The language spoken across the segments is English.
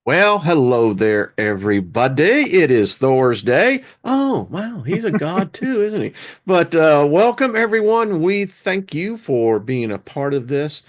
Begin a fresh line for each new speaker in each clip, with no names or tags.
Well, hello there, everybody. It is Thor's Day. Oh, wow, he's a god too, isn't he? But welcome, everyone. We thank you for being a part of this,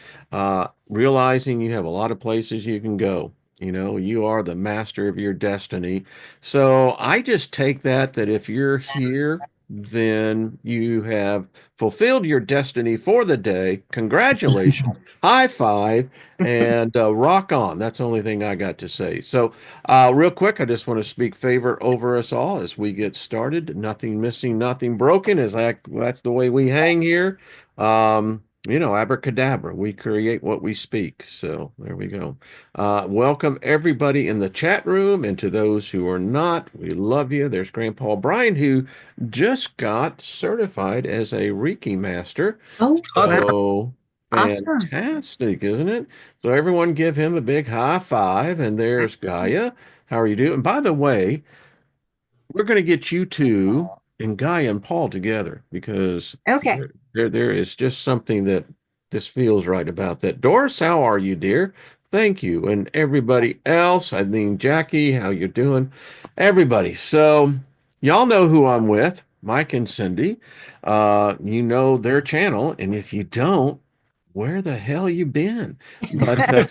realizing you have a lot of places you can go. You are the master of your destiny. So I just take that if you're here, then you have fulfilled your destiny for the day. Congratulations. High five and rock on. That's the only thing I got to say. So, real quick, I just want to speak favor over us all as we get started. Nothing missing, nothing broken. That's the way we hang here. Abracadabra. We create what we speak. So there we go. Welcome everybody in the chat room, and to those who are not, we love you. There's Grandpa Brian, who just got certified as a Reiki master.
Oh, wow.
Awesome.
So
Awesome.
fantastic, isn't it? So everyone give him a big high five. And there's Gaia. How are you doing? And by the way, we're going to get you two and Gaia and Paul together because
Okay.
there is just something that this feels right about that. Doris, how are you, dear? Thank you. And everybody else, I mean, Jackie, how you doing? Everybody. So y'all know who I'm with, Mike and Cindy. You know their channel, and if you don't, where the hell you been? But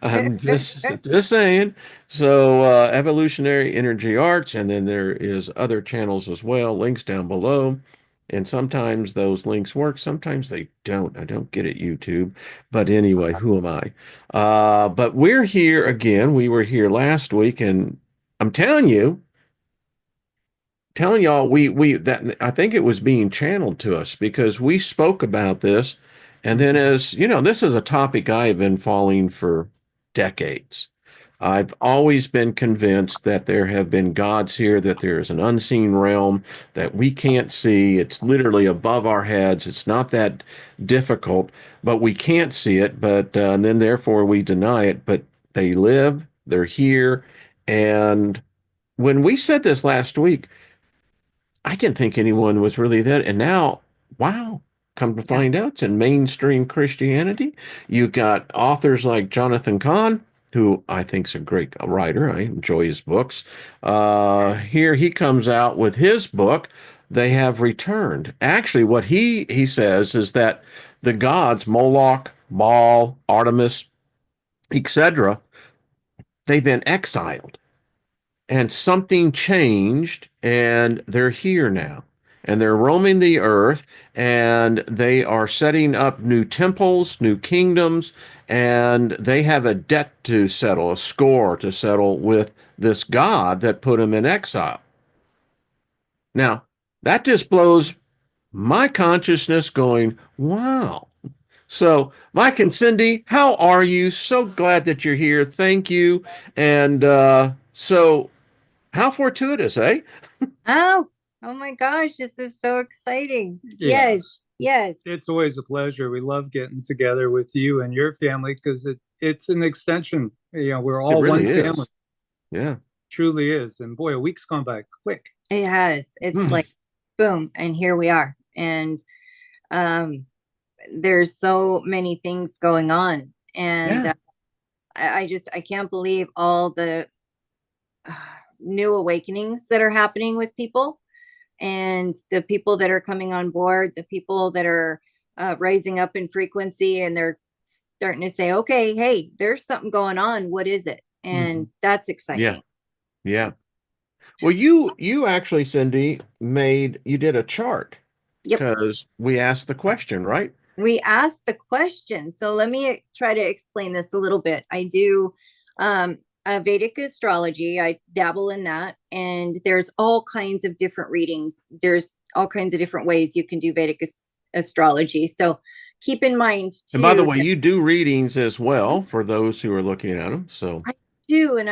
I'm just saying. So evolutionary energy arts, and then there is other channels as well. Links down below. And sometimes those links work, sometimes they don't. I don't get it, YouTube. But anyway, who am I? But we're here again. We were here last week, and I'm telling y'all we that I think it was being channeled to us because we spoke about this, and then as you know, this is a topic I have been following for decades. I've always been convinced that there have been gods here, that there is an unseen realm that we can't see. It's literally above our heads. It's not that difficult, but we can't see it. But and then therefore we deny it. But they live. They're here. And when we said this last week, I didn't think anyone was really that. And now, wow, come to
Yeah.
find out, it's in mainstream Christianity. You got authors like Jonathan Cahn, who I think's a great writer. I enjoy his books. Here he comes out with his book. They have returned. Actually, what he says is that the gods, Moloch, Baal, Artemis, etc., they've been exiled and something changed and they're here now and they're roaming the earth and they are setting up new temples, new kingdoms, and they have a debt to settle, a score to settle with this God that put them in exile. Now, that just blows my consciousness going, wow. So, Mike and Cindy, how are you? So glad that you're here. Thank you. And how fortuitous, eh?
Oh, oh my gosh, this is so exciting.
Yes,
Yes.
it's always a pleasure. We love getting together with you and your family because it's an extension. We're
It
all
really
one family.
is. Yeah.
Truly is. And boy, a week's gone by quick.
It has. It's
Hmm.
like boom, and here we are. And um there's so many things going on. And
Yeah.
I can't believe all the uh, new awakenings that are happening with people and the people that are coming on board, the people that are rising up in frequency and they're starting to say, okay, hey, there's something going on. What is it? And
Mhm.
that's
Yeah.
exciting.
Yeah. Well, you actually, Cindy, you did a chart
Yep.
because we asked the question, right?
We asked the question. So let me try to explain this a little bit. I do Vedic astrology. I dabble in that. And there's all kinds of different readings. There's all kinds of different ways you can do Vedic astrology. So keep in mind
And by the
too
way,
that
you do readings as well for those who are looking at them. So,
I do, and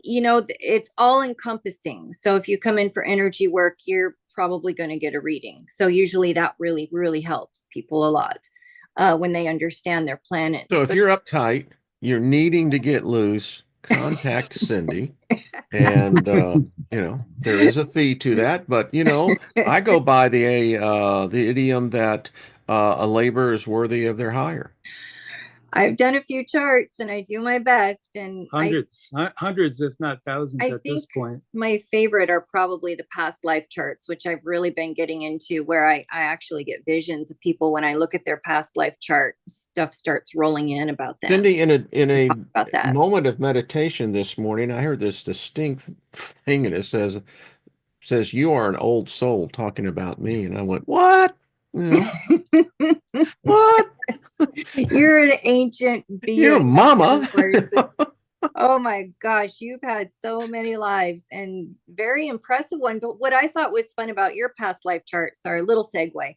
it's all encompassing. So if you come in for energy work, you're probably going to get a reading. So usually that really, really helps people a lot when they understand their planets.
so if
But
you're uptight, you're needing to get loose, contact Cindy. And there is a fee to that, but I go by the idiom that a labor is worthy of their hire.
I've done a few charts and I do my best. And
Hundreds, if not thousands
I
at
think
this point.
my favorite are probably the past life charts, which I've really been getting into, where I actually get visions of people when I look at their past life chart, stuff starts rolling in about them.
Cindy, in a
Talk about that.
moment of meditation this morning, I heard this distinct thing, and it says you are an old soul talking about me, and I went, what? You know, what?
You're an ancient
Your
being of
mama.
yours. Oh my gosh, you've had so many lives and very impressive one. But what I thought was fun about your past life chart, sorry, little segue.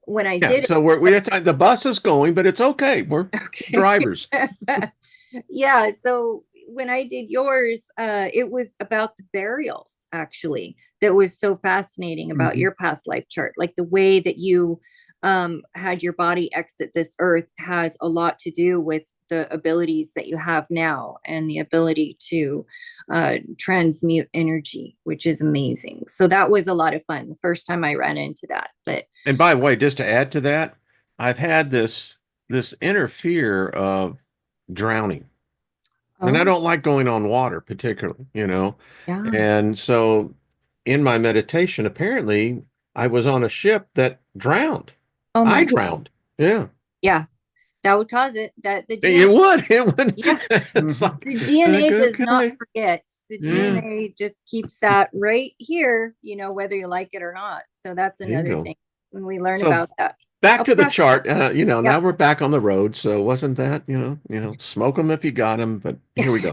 When I
Yeah,
did
so the bus is going, but it's okay. We're
okay.
drivers.
Yeah, so when I did yours, it was about the burials actually. That was so fascinating about
Mhm.
your past life chart. Like the way that you had your body exit this earth has a lot to do with the abilities that you have now and the ability to transmute energy, which is amazing. So that was a lot of fun. The first time I ran into that. But
And by the way, just to add to that, I've had this inner fear of drowning. And I
oh,
don't like going on water particularly, you know.
yeah.
And so in my meditation, apparently I was on a ship that drowned.
Oh
I
my,
drowned. Yeah.
yeah. That would cause it. That the
It
DNA,
would. It would.
yeah,
It's
Mhm.
the
like,
DNA does not
okay.
forget. The
Yeah.
DNA just keeps that right here, whether you like it or not. So that's another
Bingo.
thing when we learn
So
about that.
back
Oh,
to the
Prashna.
chart. Now
Yep.
we're back on the road. So wasn't that, smoke them if you got them, but here we go.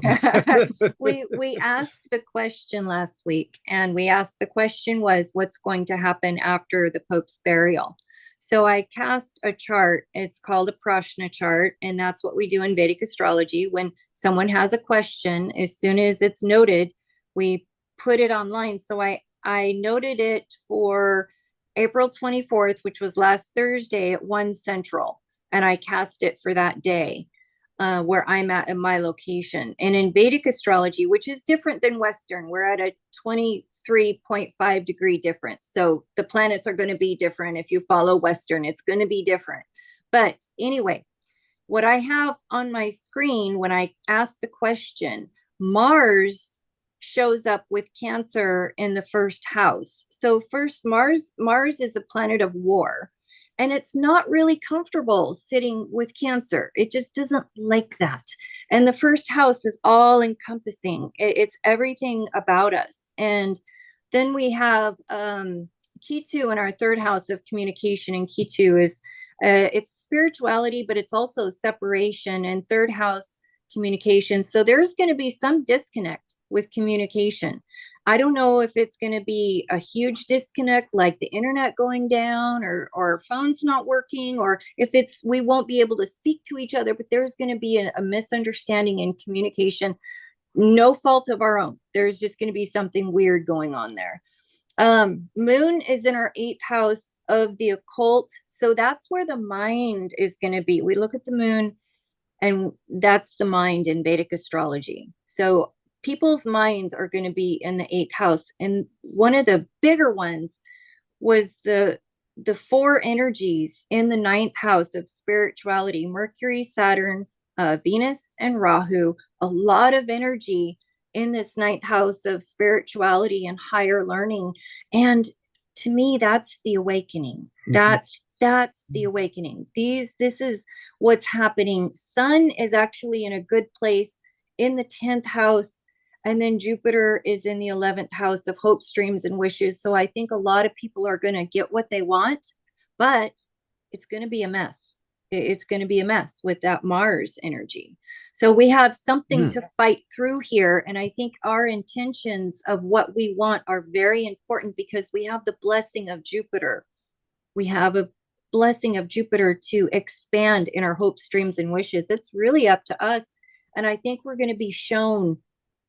We asked the question last week, and we asked the question was what's going to happen after the Pope's burial. So I cast a chart. It's called a Prashna chart, and that's what we do in Vedic astrology. When someone has a question, as soon as it's noted, we put it online. So I noted it for April 24th, which was last Thursday at 1 Central, and I cast it for that day where I'm at in my location. And in Vedic astrology, which is different than Western, we're at a 23.5-degree difference. So the planets are going to be different. If you follow Western, it's going to be different. But anyway, what I have on my screen when I ask the question, Mars shows up with Cancer in the first house. So first, Mars is a planet of war, and it's not really comfortable sitting with Cancer. It just doesn't like that. And the first house is all encompassing. It's everything about us. And then we have Ketu in our third house of communication, and Ketu is it's spirituality, but it's also separation and third house communication. So there's going to be some disconnect with communication. I don't know if it's going to be a huge disconnect, like the internet going down or phones not working, or if it's we won't be able to speak to each other, but there's going to be a misunderstanding in communication, no fault of our own. There's just going to be something weird going on there. Moon is in our eighth house of the occult. So that's where the mind is going to be. We look at the moon, and that's the mind in Vedic astrology. So people's minds are going to be in the eighth house. And one of the bigger ones was the four energies in the ninth house of spirituality: Mercury, Saturn, Venus, and Rahu. A lot of energy in this ninth house of spirituality and higher learning. And to me, that's the awakening. That's the awakening. This is what's happening. Sun is actually in a good place in the 10th house, and then Jupiter is in the 11th house of hopes, dreams, and wishes. So I think a lot of people are going to get what they want, but it's going to be a mess. It's going to be a mess with that Mars energy. So we have something to fight through here. And I think our intentions of what we want are very important because we have the blessing of Jupiter. We have a blessing of Jupiter to expand in our hopes, dreams, and wishes. It's really up to us. And I think we're going to be shown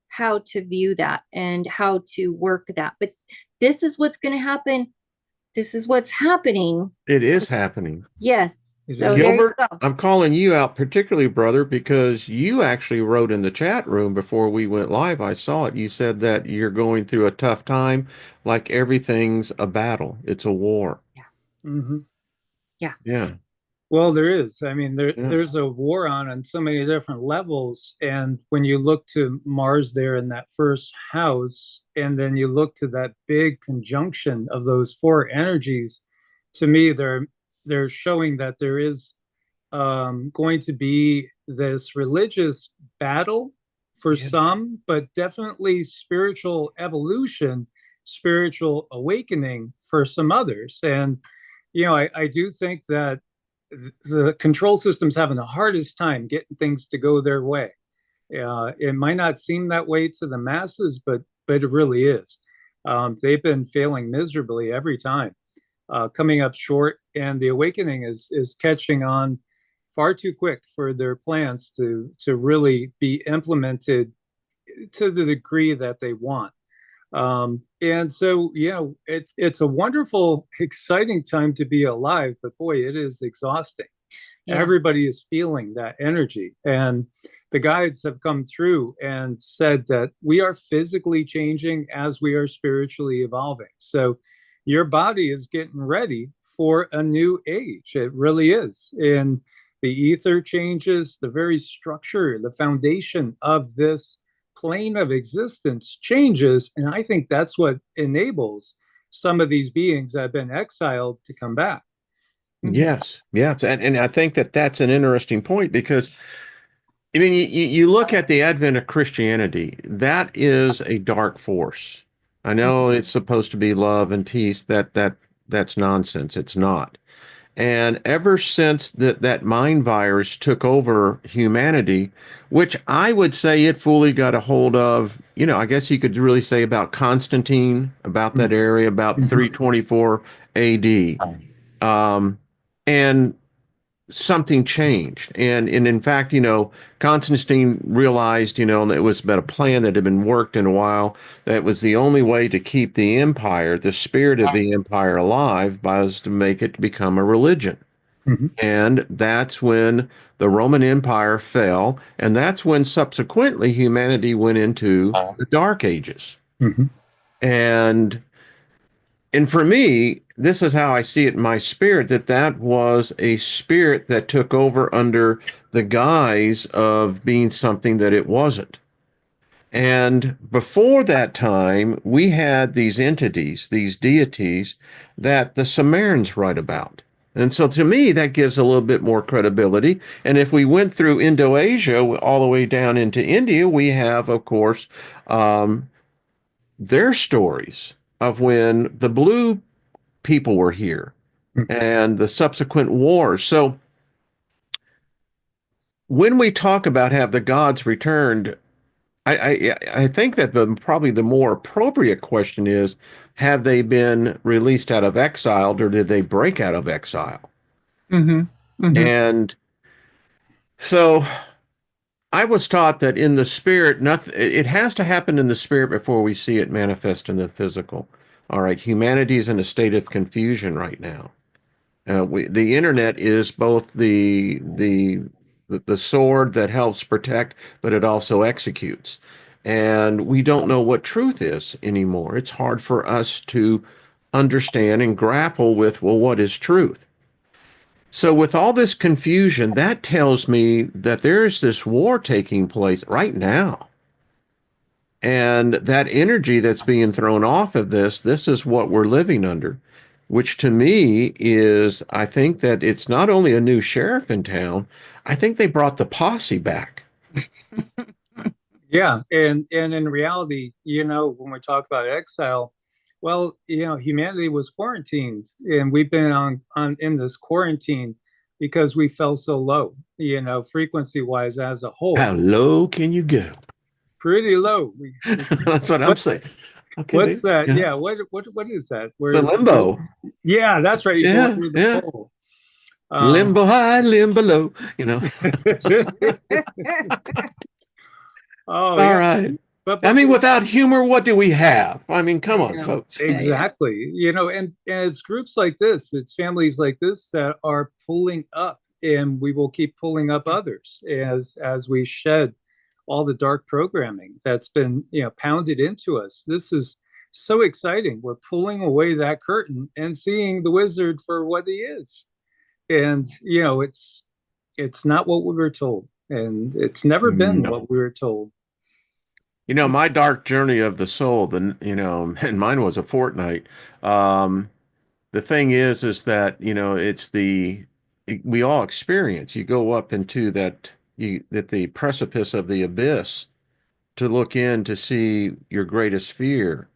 how to view that and how to work that. But this is what's going to happen. This is what's happening.
It
So,
is happening.
yes.
It
So
is.
there you
Gilbert,
go.
I'm calling you out particularly, brother, because you actually wrote in the chat room before we went live. I saw it. You said that you're going through a tough time, like everything's a battle. It's a war.
Yeah.
Mhm.
Yeah.
Yeah.
Well, there is. I mean,
Yeah.
there's a war on so many different levels. And when you look to Mars there in that first house, and then you look to that big conjunction of those four energies, to me, they're showing that there is going to be this religious battle for
Yeah.
some, but definitely spiritual evolution, spiritual awakening for some others. And I do think that the control system's having the hardest time getting things to go their way. It might not seem that way to the masses, but it really is. They've been failing miserably every time, coming up short, and the awakening is catching on far too quick for their plans to really be implemented to the degree that they want. And so, it's a wonderful, exciting time to be alive, but boy, it is exhausting.
Yeah.
Everybody is feeling that energy. And the guides have come through and said that we are physically changing as we are spiritually evolving. So your body is getting ready for a new age. It really is. And the ether changes, the very structure, the foundation of this plane of existence changes. And I think that's what enables some of these beings that have been exiled to come back.
Yes, yes, and I think that that's an interesting point because I mean you look at the advent of Christianity, that is a dark force. I know it's supposed to be love and peace. That's nonsense. It's not. And ever since that mind virus took over humanity, which I would say it fully got a hold of, I guess you could really say about Constantine, about that area, about
Mhm.
324 AD. And something changed. And in fact, Constantine realized, that it was about a plan that had been worked in a while, that was the only way to keep the empire, the spirit of the empire alive, was to make it become a religion.
Mhm.
And that's when the Roman Empire fell, and that's when subsequently humanity went into the Dark Ages.
Mhm.
And for me, this is how I see it in my spirit, that was a spirit that took over under the guise of being something that it wasn't. And before that time, we had these entities, these deities that the Sumerians write about. And so to me, that gives a little bit more credibility. And if we went through Indo-Asia all the way down into India, we have, of course, um, their stories of when the blue people were here and the subsequent wars. So when we talk about have the gods returned, I think that probably the more appropriate question is, have they been released out of exile or did they break out of exile?
Mm-hmm. Mm-hmm.
And so I was taught that in the spirit, nothing, it has to happen in the spirit before we see it manifest in the physical. All right, humanity is in a state of confusion right now. The internet is both the sword that helps protect, but it also executes. And we don't know what truth is anymore. It's hard for us to understand and grapple with, well, what is truth? So with all this confusion, that tells me that there is this war taking place right now. And that energy that's being thrown off of this is what we're living under, which to me is, I think that it's not only a new sheriff in town, I think they brought the posse back.
Yeah, and in reality, when we talk about exile, well, humanity was quarantined, and we've been on in this quarantine because we fell so low, frequency wise as a
How
whole,
low can you go?
pretty low. We
That's what I'm
what
saying. Okay,
what's
baby.
that?
Yeah.
Yeah, what is that?
It's the
Where
limbo.
yeah, that's right. You go
Yeah,
under the
yeah.
pole. Um,
Limbo high, limbo low.
oh
All
yeah,
right. I
but
mean, without humor, what do we have? I mean, come on,
Yeah.
folks.
Yeah. Yeah.
exactly. And it's groups like this, it's families like this that are pulling up, and we will keep pulling up others as we shed all the dark programming that's been, pounded into us. This is so exciting. We're pulling away that curtain and seeing the wizard for what he is. And it's not what we were told, and it's never been
No.
what we were told.
My dark journey of the soul, and mine was a fortnight. The thing is that, we all experience, you go up into that the precipice of the abyss to look in to see your greatest fear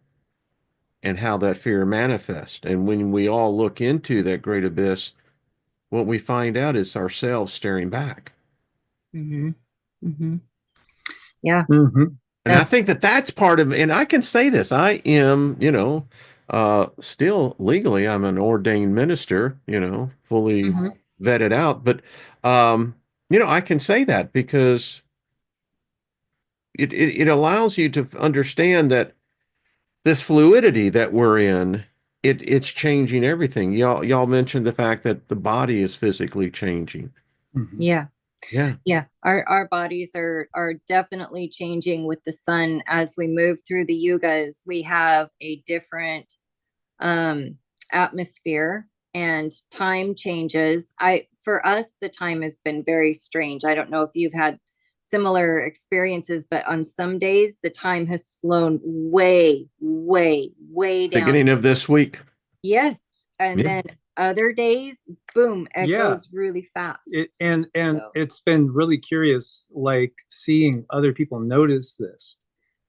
and how that fear manifests. And when we all look into that great abyss, what we find out is ourselves staring back.
Hmm. Hmm. Yeah,
Hmm.
And I
that's.
think that that's part of, and I can say this, I am, still legally, I'm an ordained minister, fully
Mhm.
vetted out. But, I can say that because it allows you to understand that this fluidity that we're in, it's changing everything. Y'all mentioned the fact that the body is physically changing.
Hmm.
Yeah.
Yeah.
Yeah, our bodies are definitely changing with the sun as we move through the yugas. We have a different um atmosphere, and time changes. I For us, the time has been very strange. I don't know if you've had similar experiences, but on some days the time has slowed way, way, way down.
Beginning of this week.
Yes. And
Yeah.
then other days, boom, it
Yeah.
goes really fast.
And
So,
it's been really curious, like seeing other people notice this.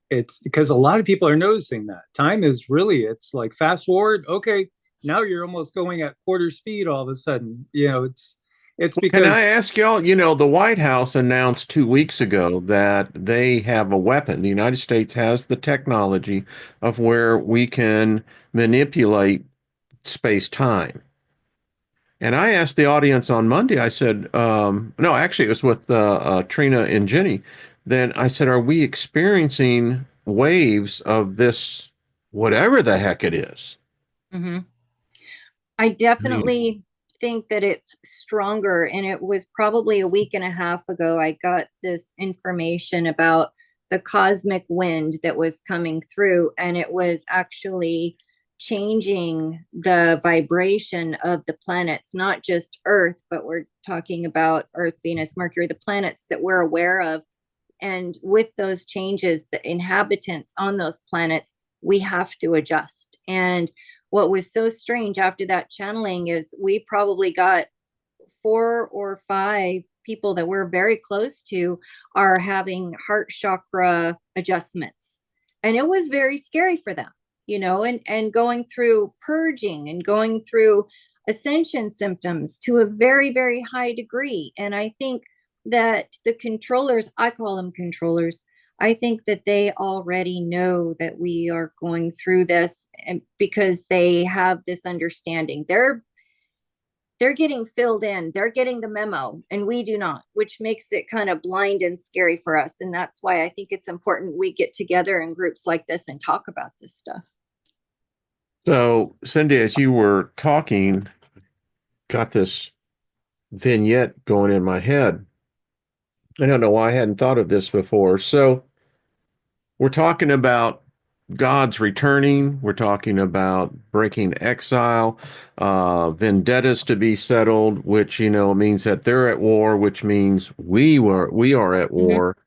It's because a lot of people are noticing that time is really, it's like fast forward. Okay, now you're almost going at quarter speed all of a sudden. It's
Can I
because.
ask y'all, the White House announced 2 weeks ago that they have a weapon. The United States has the technology of where we can manipulate space-time. And I asked the audience on Monday, I said, no, actually, it was with Trina and Jenny. Then I said, are we experiencing waves of this, whatever the heck it is?
mhm. I
I mean,
definitely think that it's stronger. And it was probably a week and a half ago, I got this information about the cosmic wind that was coming through, and it was actually changing the vibration of the planets, not just Earth, but we're talking about Earth, Venus, Mercury, the planets that we're aware of. And with those changes, the inhabitants on those planets, we have to adjust. And what was so strange after that channeling is we probably got 4 or 5 people that we're very close to are having heart chakra adjustments. And it was very scary for them, and going through purging and going through ascension symptoms to a very, very high degree. And I think that the controllers, I call them controllers, I think that they already know that we are going through this, and because they have this understanding. They're getting filled in, they're getting the memo, and we do not, which makes it kind of blind and scary for us. And that's why I think it's important we get together in groups like this and talk about this stuff.
so Cindy, as you were talking, got this vignette going in my head. I don't know why I hadn't thought of this before. So we're talking about God's returning. We're talking about breaking exile, vendettas to be settled, which means that they're at war, which means we are at
Mm-hmm.
war.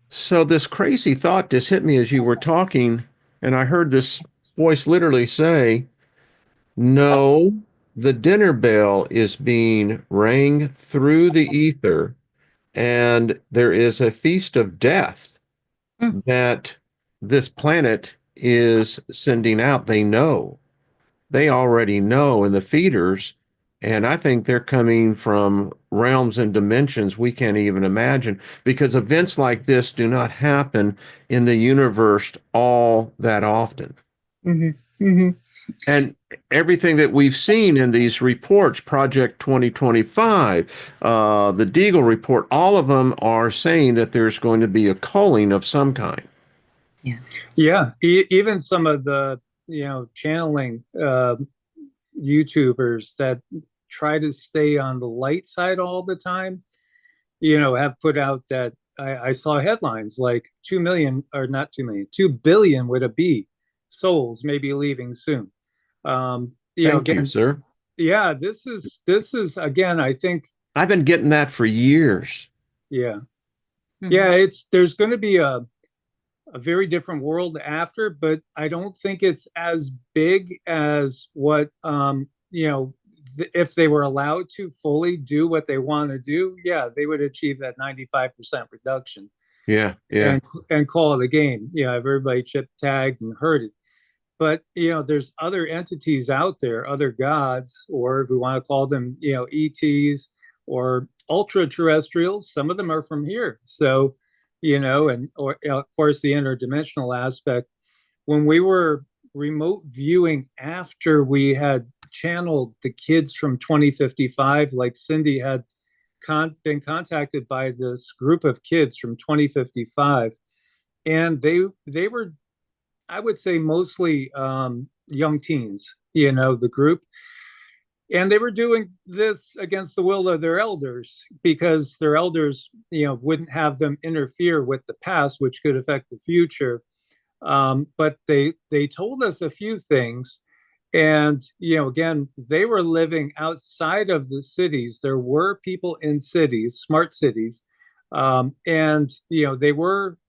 So this crazy thought just hit me as you were talking, and I heard this voice literally say, "No, the dinner bell is being rang through the ether, and there is a feast of death that this planet is sending out. They know. They already know in the feeders. And I think they're coming from realms and dimensions we can't even imagine because events like this do not happen in the universe all that often.
Mm-hmm. Mm-hmm.
And everything that we've seen in these reports, Project 2025, the Deagle report, all of them are saying that there's going to be a culling of some kind.
Yeah.
Yeah, even some of the channeling YouTubers that try to stay on the light side all the time, have put out that I saw headlines like 2 million, or not 2 million, 2 billion with a B souls may be leaving soon.
Thank you,
Again,
sir.
yeah, this is again, I think,
I've been getting that for years.
yeah. Yeah,
Mhm.
it's there's going to be a very different world after, but I don't think it's as big as what if they were allowed to fully do what they want to do, yeah, they would achieve that 95% reduction
Yeah, yeah.
and call it a game. Yeah, everybody chip tagged and herded. But there's other entities out there, other gods, or if we want to call them, ETs or ultra terrestrials. Some of them are from here. So, and or of course the interdimensional aspect. When we were remote viewing after we had channeled the kids from 2055, like Cindy had been contacted by this group of kids from 2055, and they were, I would say, mostly young teens, the group. And they were doing this against the will of their elders because their elders, wouldn't have them interfere with the past, which could affect the future. But they told us a few things. And, again, they were living outside of the cities. There were people in cities, smart cities. And,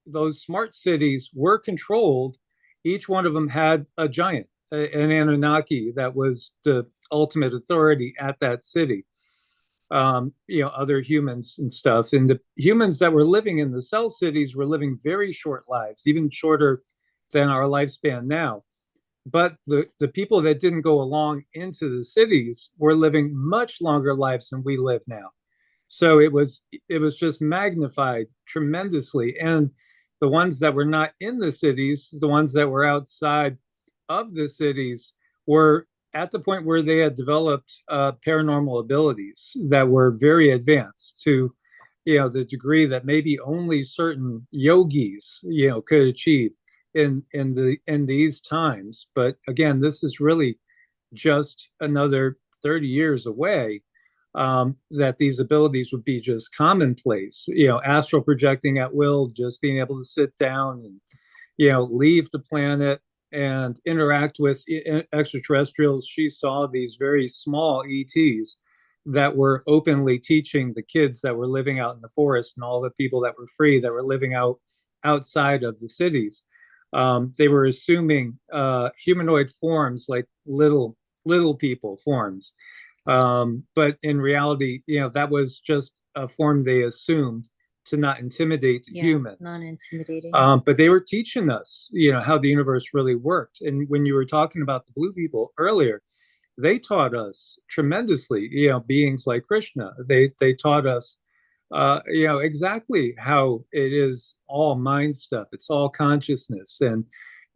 those smart cities were controlled. Each one of them had a giant, an Anunnaki that was the ultimate authority at that city. Other humans and stuff. And the humans that were living in the cell cities were living very short lives, even shorter than our lifespan now. But the people that didn't go along into the cities were living much longer lives than we live now. So it was just magnified tremendously. And the ones that were not in the cities, the ones that were outside of the cities, were at the point where they had developed paranormal abilities that were very advanced to the degree that maybe only certain yogis could achieve in these times. But again, this is really just another 30 years away, that these abilities would be just commonplace. Astral projecting at will, just being able to sit down and leave the planet and interact with extraterrestrials. She saw these very small ETs that were openly teaching the kids that were living out in the forest and all the people that were free that were living outside of the cities. They were assuming humanoid forms, like little people forms. But in reality, that was just a form they assumed to not intimidate
Yeah,
humans.
non-intimidating.
But they were teaching us, how the universe really worked. And when you were talking about the blue people earlier, they taught us tremendously, beings like Krishna. They taught us, exactly how it is all mind stuff. It's all consciousness. And,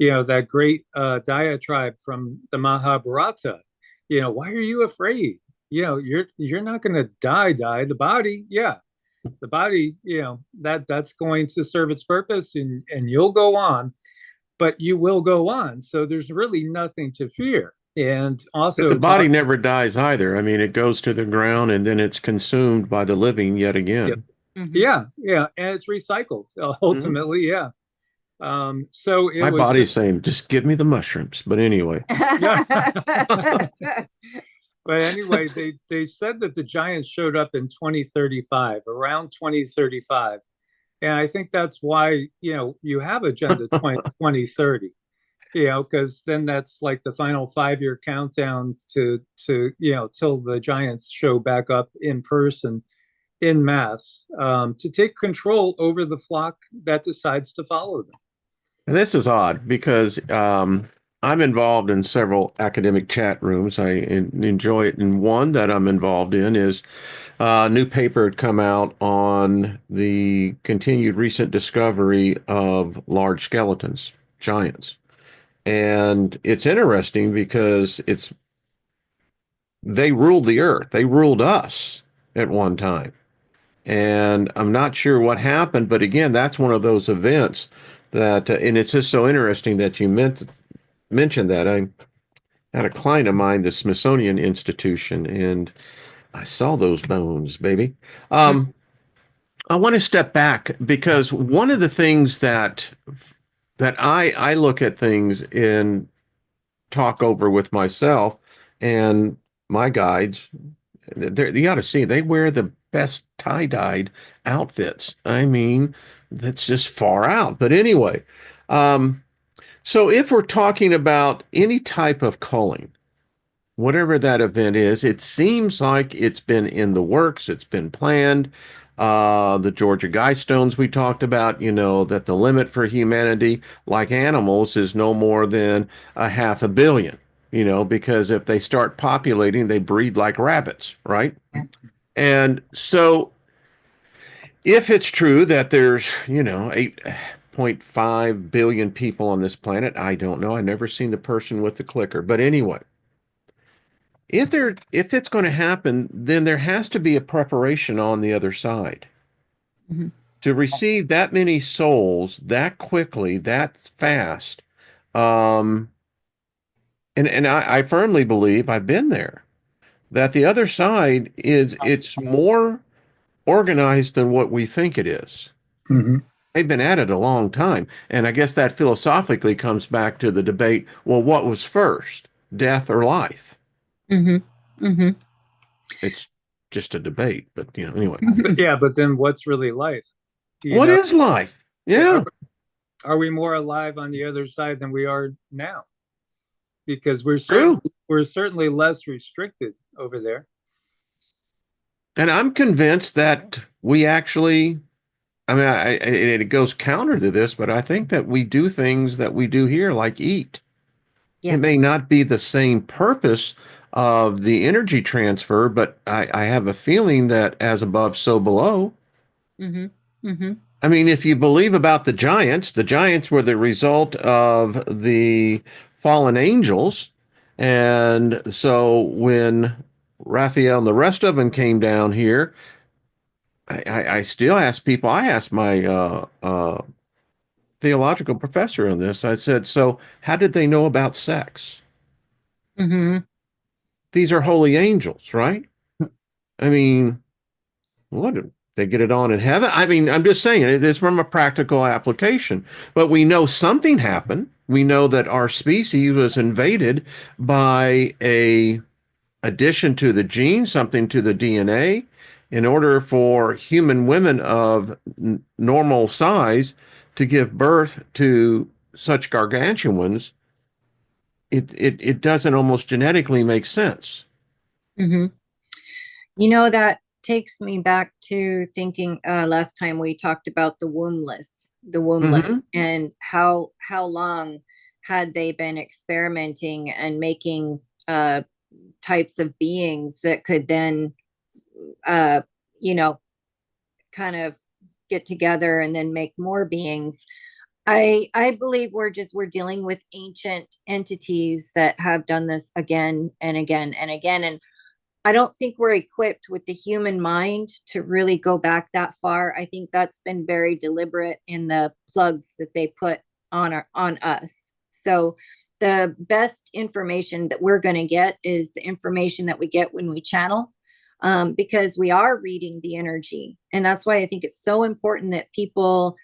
that great diatribe from the Mahabharata, why are you afraid? You're not going to die. The body, yeah, the body, that's going to serve its purpose, and you'll go on, but you will go on. So there's really nothing to fear. And
But the
also
body
talk,
never dies either. I mean, it goes to the ground and then it's consumed by the living yet
yeah,
again.
Mhm.
yeah, and it's recycled
Mhm.
ultimately, yeah. So it
My
was
body's
just,
saying, just give me the mushrooms. But anyway,
yeah. But anyway, they said that the giants showed up in 2035, around 2035. And I think that's why, you have Agenda 2030, because then that's like the final 5-year countdown to till the giants show back up in person, in mass, to take control over the flock that decides to follow them.
this is odd because I'm involved in several academic chat rooms. I enjoy it. And one that I'm involved in is a new paper had come out on the continued recent discovery of large skeletons, giants. And it's interesting because they ruled the earth. They ruled us at one time. And I'm not sure what happened, but again, that's one of those events that, and it's just so interesting that you mentioned that. I had a client of mine, the Smithsonian Institution, and I saw those bones, baby. Um, I want to step back because one of the things that I look at things and talk over with myself, and my guides, you got to see, they wear the best tie-dyed outfits. I mean, that's just far out. But anyway, um, so if we're talking about any type of culling, whatever that event is, it seems like it's been in the works, it's been planned. The Georgia Guidestones we talked about, that the limit for humanity, like animals, is no more than a half a billion, because if they start populating, they breed like rabbits, right?
Yeah.
And so if it's true that there's, 8.5 billion people on this planet, I don't know. I've never seen the person with the clicker. But anyway, if it's going to happen, then there has to be a preparation on the other side.
Mhm.
To receive that many souls that quickly, that fast, um, and I firmly believe I've been there, that the other side it's more organized than what we think it is.
Mhm.
They've been at it a long time. And I guess that philosophically comes back to the debate, well, what was first, death or life?
Mhm. Mhm.
It's just a debate, but anyway.
Yeah, but then what's really life? You
What
know,
is life?
are,
Yeah,
are we more alive on the other side than we are now? Because
true.
we're certainly less restricted over there.
And I'm convinced that we actually, I mean, it goes counter to this, but I think that we do things that we do here, like eat. It
Yeah.
may not be the same purpose of the energy transfer, but I have a feeling that as above, so below.
Mhm. Mhm.
I mean, if you believe about the giants were the result of the fallen angels. And so when Raphael and the rest of them came down here, I still ask people, I asked my theological professor on this. I said, so how did they know about sex?
Mhm.
These are holy angels, right? I mean, what did they get it on in heaven? I mean, I'm just saying it is from a practical application, but we know something happened. We know that our species was invaded by a addition to the gene, something to the DNA, in order for human women of normal size to give birth to such gargantuans. It doesn't almost genetically make sense.
Mhm. That takes me back to thinking last time we talked about the wombless,
Hmm.
and how long had they been experimenting and making types of beings that could then uh, you know, kind of get together and then make more beings. I believe we're dealing with ancient entities that have done this again and again and again. And I don't think we're equipped with the human mind to really go back that far. I think that's been very deliberate in the plugs that they put on us. So the best information that we're going to get is the information that we get when we channel, because we are reading the energy. And that's why I think it's so important that people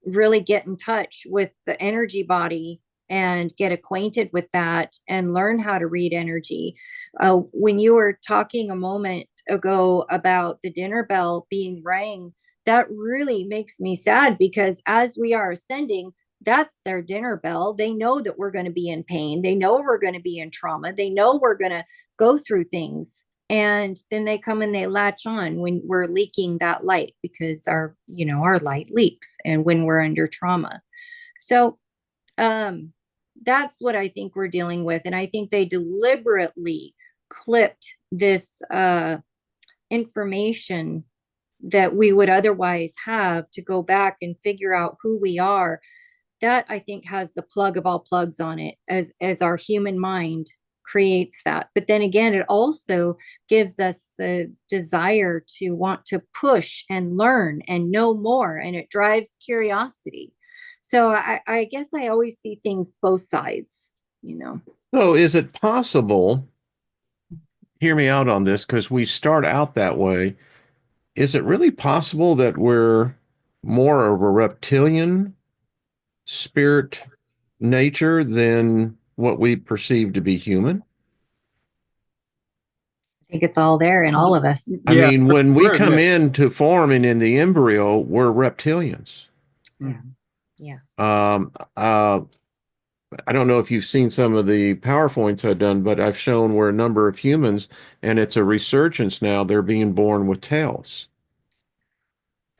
really get in touch with the energy body and get acquainted with that and learn how to read energy. When you were talking a moment ago about the dinner bell being rang, that really makes me sad, because as we are ascending, that's their dinner bell. They know that we're going to be in pain. They know we're going to be in trauma. They know we're going to go through things. And then they come and they latch on when we're leaking that light, because our light leaks and when we're under trauma. So um, that's what I think we're dealing with. And I think they deliberately clipped this information that we would otherwise have to go back and figure out who we are. That I think has the plug of all plugs on it, as our human mind creates that. But then again, it also gives us the desire to want to push and learn and know more, and it drives curiosity. So I guess I always see things both sides.
So is it possible, hear me out on this, because we start out that way. Is it really possible that we're more of a reptilian spirit nature than what we perceive to be human?
think it's all there in all of us.
I
Yeah,
mean, when we
we're a
come
mix.
into forming in the embryo, we're reptilians.
Mhm.
Yeah.
Um, uh, I don't know if you've seen some of the PowerPoints I've done, but I've shown where a number of humans, and it's a resurgence now, they're being born with tails.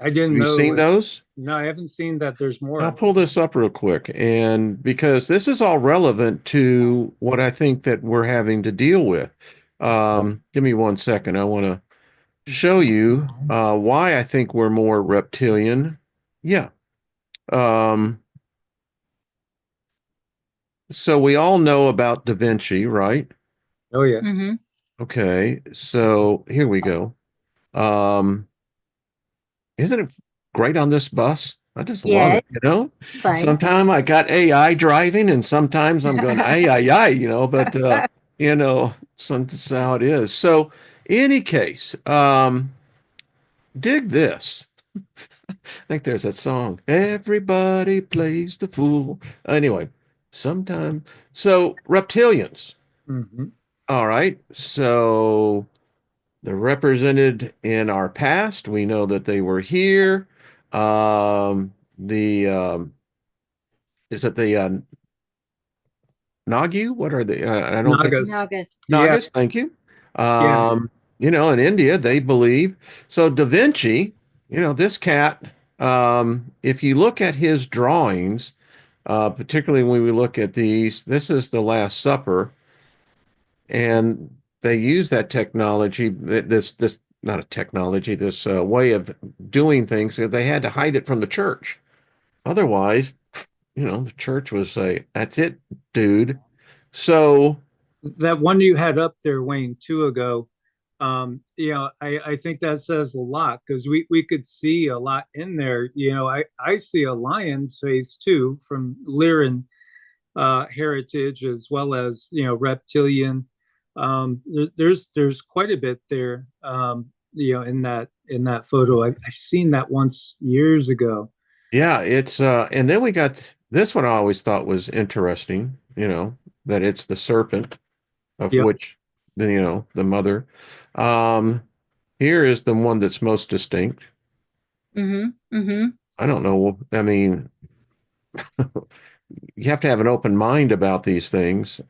I didn't
Have you
know
seen those?
no, I haven't seen that there's
I'll
more.
pull this up real quick. And because this is all relevant to what I think that we're having to deal with. Give me 1 second. I want to show you why I think we're more reptilian. Yeah. Um, so we all know about Da Vinci, right?
Oh yeah.
Mm-hmm.
Okay. So here we go. Um, isn't it great on this bus? I just love
Yeah,
it, you know?
it's fine.
Sometimes I got AI driving and sometimes I'm going, ay, ay, ay, but that's how it is. So, any case, dig this. I think there's a song. Everybody plays the fool. Anyway, sometime. So, reptilians.
Hmm.
All right. So, they're represented in our past. We know that they were here. The is it the Nagu? What are they? I don't think
Nagas.
Nagas.
Yeah,
Nagas. Thank you.
yeah.
In India, they believe. So Da Vinci, this cat, if you look at his drawings, particularly when we look at these, this is the Last Supper, and they use that technology, this not a technology, this way of doing things. So they had to hide it from the church. Otherwise, the church would say, "That's it, dude." So,
That one you had up there, Wayne, two ago. I think that says a lot because we could see a lot in there. I see a lion face too from Lyran heritage as well as reptilian. There's quite a bit there. In that photo, I've seen that once years ago.
yeah, it's and then we got this one I always thought was interesting, that it's the serpent of
Yep.
which the mother. Um, Here is the one that's most distinct.
Mm-hmm. Mm-hmm.
I don't know. I mean, you have to have an open mind about these things.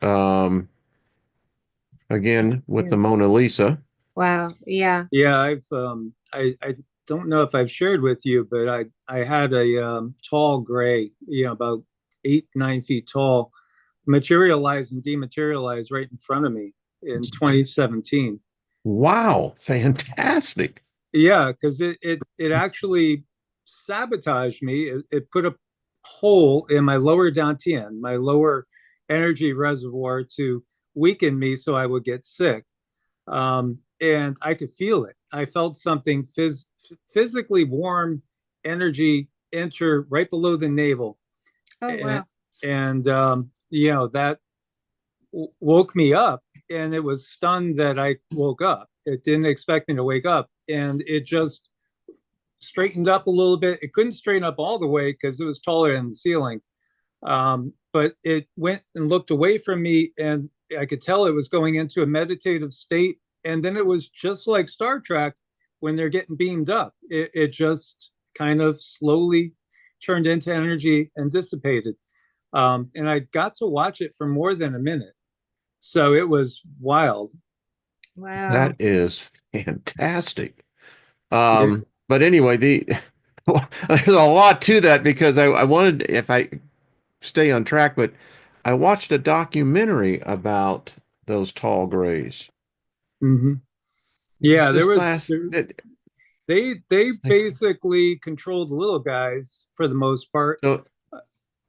Again, with the Mona Lisa.
Wow. Yeah.
Yeah, I don't know if I've shared with you, but I had a tall gray, about 8, 9 feet tall, materialize and dematerialize right in front of me in 2017.
Wow, fantastic.
Yeah, because it actually sabotaged me. It put a hole in my lower dantian, my lower energy reservoir to weaken me so I would get sick. And I could feel it. I felt something physically warm energy enter right below the navel.
Oh,
And,
wow.
that woke me up, and it was stunned that I woke up. It didn't expect me to wake up, and it just straightened up a little bit. It couldn't straighten up all the way because it was taller than the ceiling. But it went and looked away from me, and I could tell it was going into a meditative state. And then it was just like Star Trek when they're getting beamed up. It just kind of slowly turned into energy and dissipated. And I got to watch it for more than a minute. So it was wild.
Wow.
That is fantastic.
Yeah.
But anyway, there's a lot to that because I wanted, if I stay on track, but I watched a documentary about those tall grays.
Hmm.
It's
Yeah, there
just
was
last.
they basically controlled the little guys for the most part.
So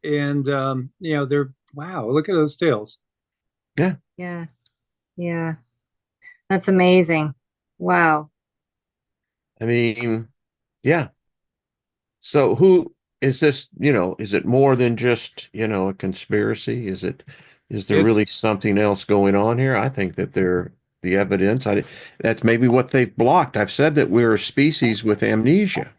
And they're wow, look at those tails.
yeah,
Yeah. Yeah. That's amazing. Wow.
I mean, yeah. So who is this? Is it more than just, a conspiracy? Is there
It's
really something else going on here? I think that the evidence, that's maybe what they've blocked. I've said that we're a species with amnesia.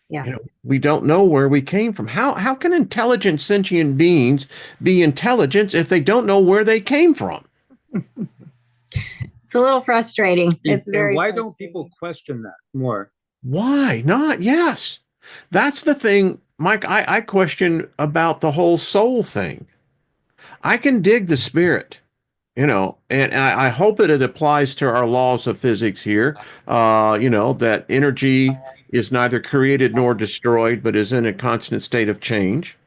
Yeah.
We don't know where we came from. How can intelligent sentient beings be intelligent if they don't know where they came from?
It's It's a little frustrating. It's
And
very
why don't people
frustrating.
question that more?
Why not? Yes. That's the thing, Mike. I question about the whole soul thing. I can dig the spirit, and I hope that it applies to our laws of physics here. That energy is neither created nor destroyed, but is in a constant state of change.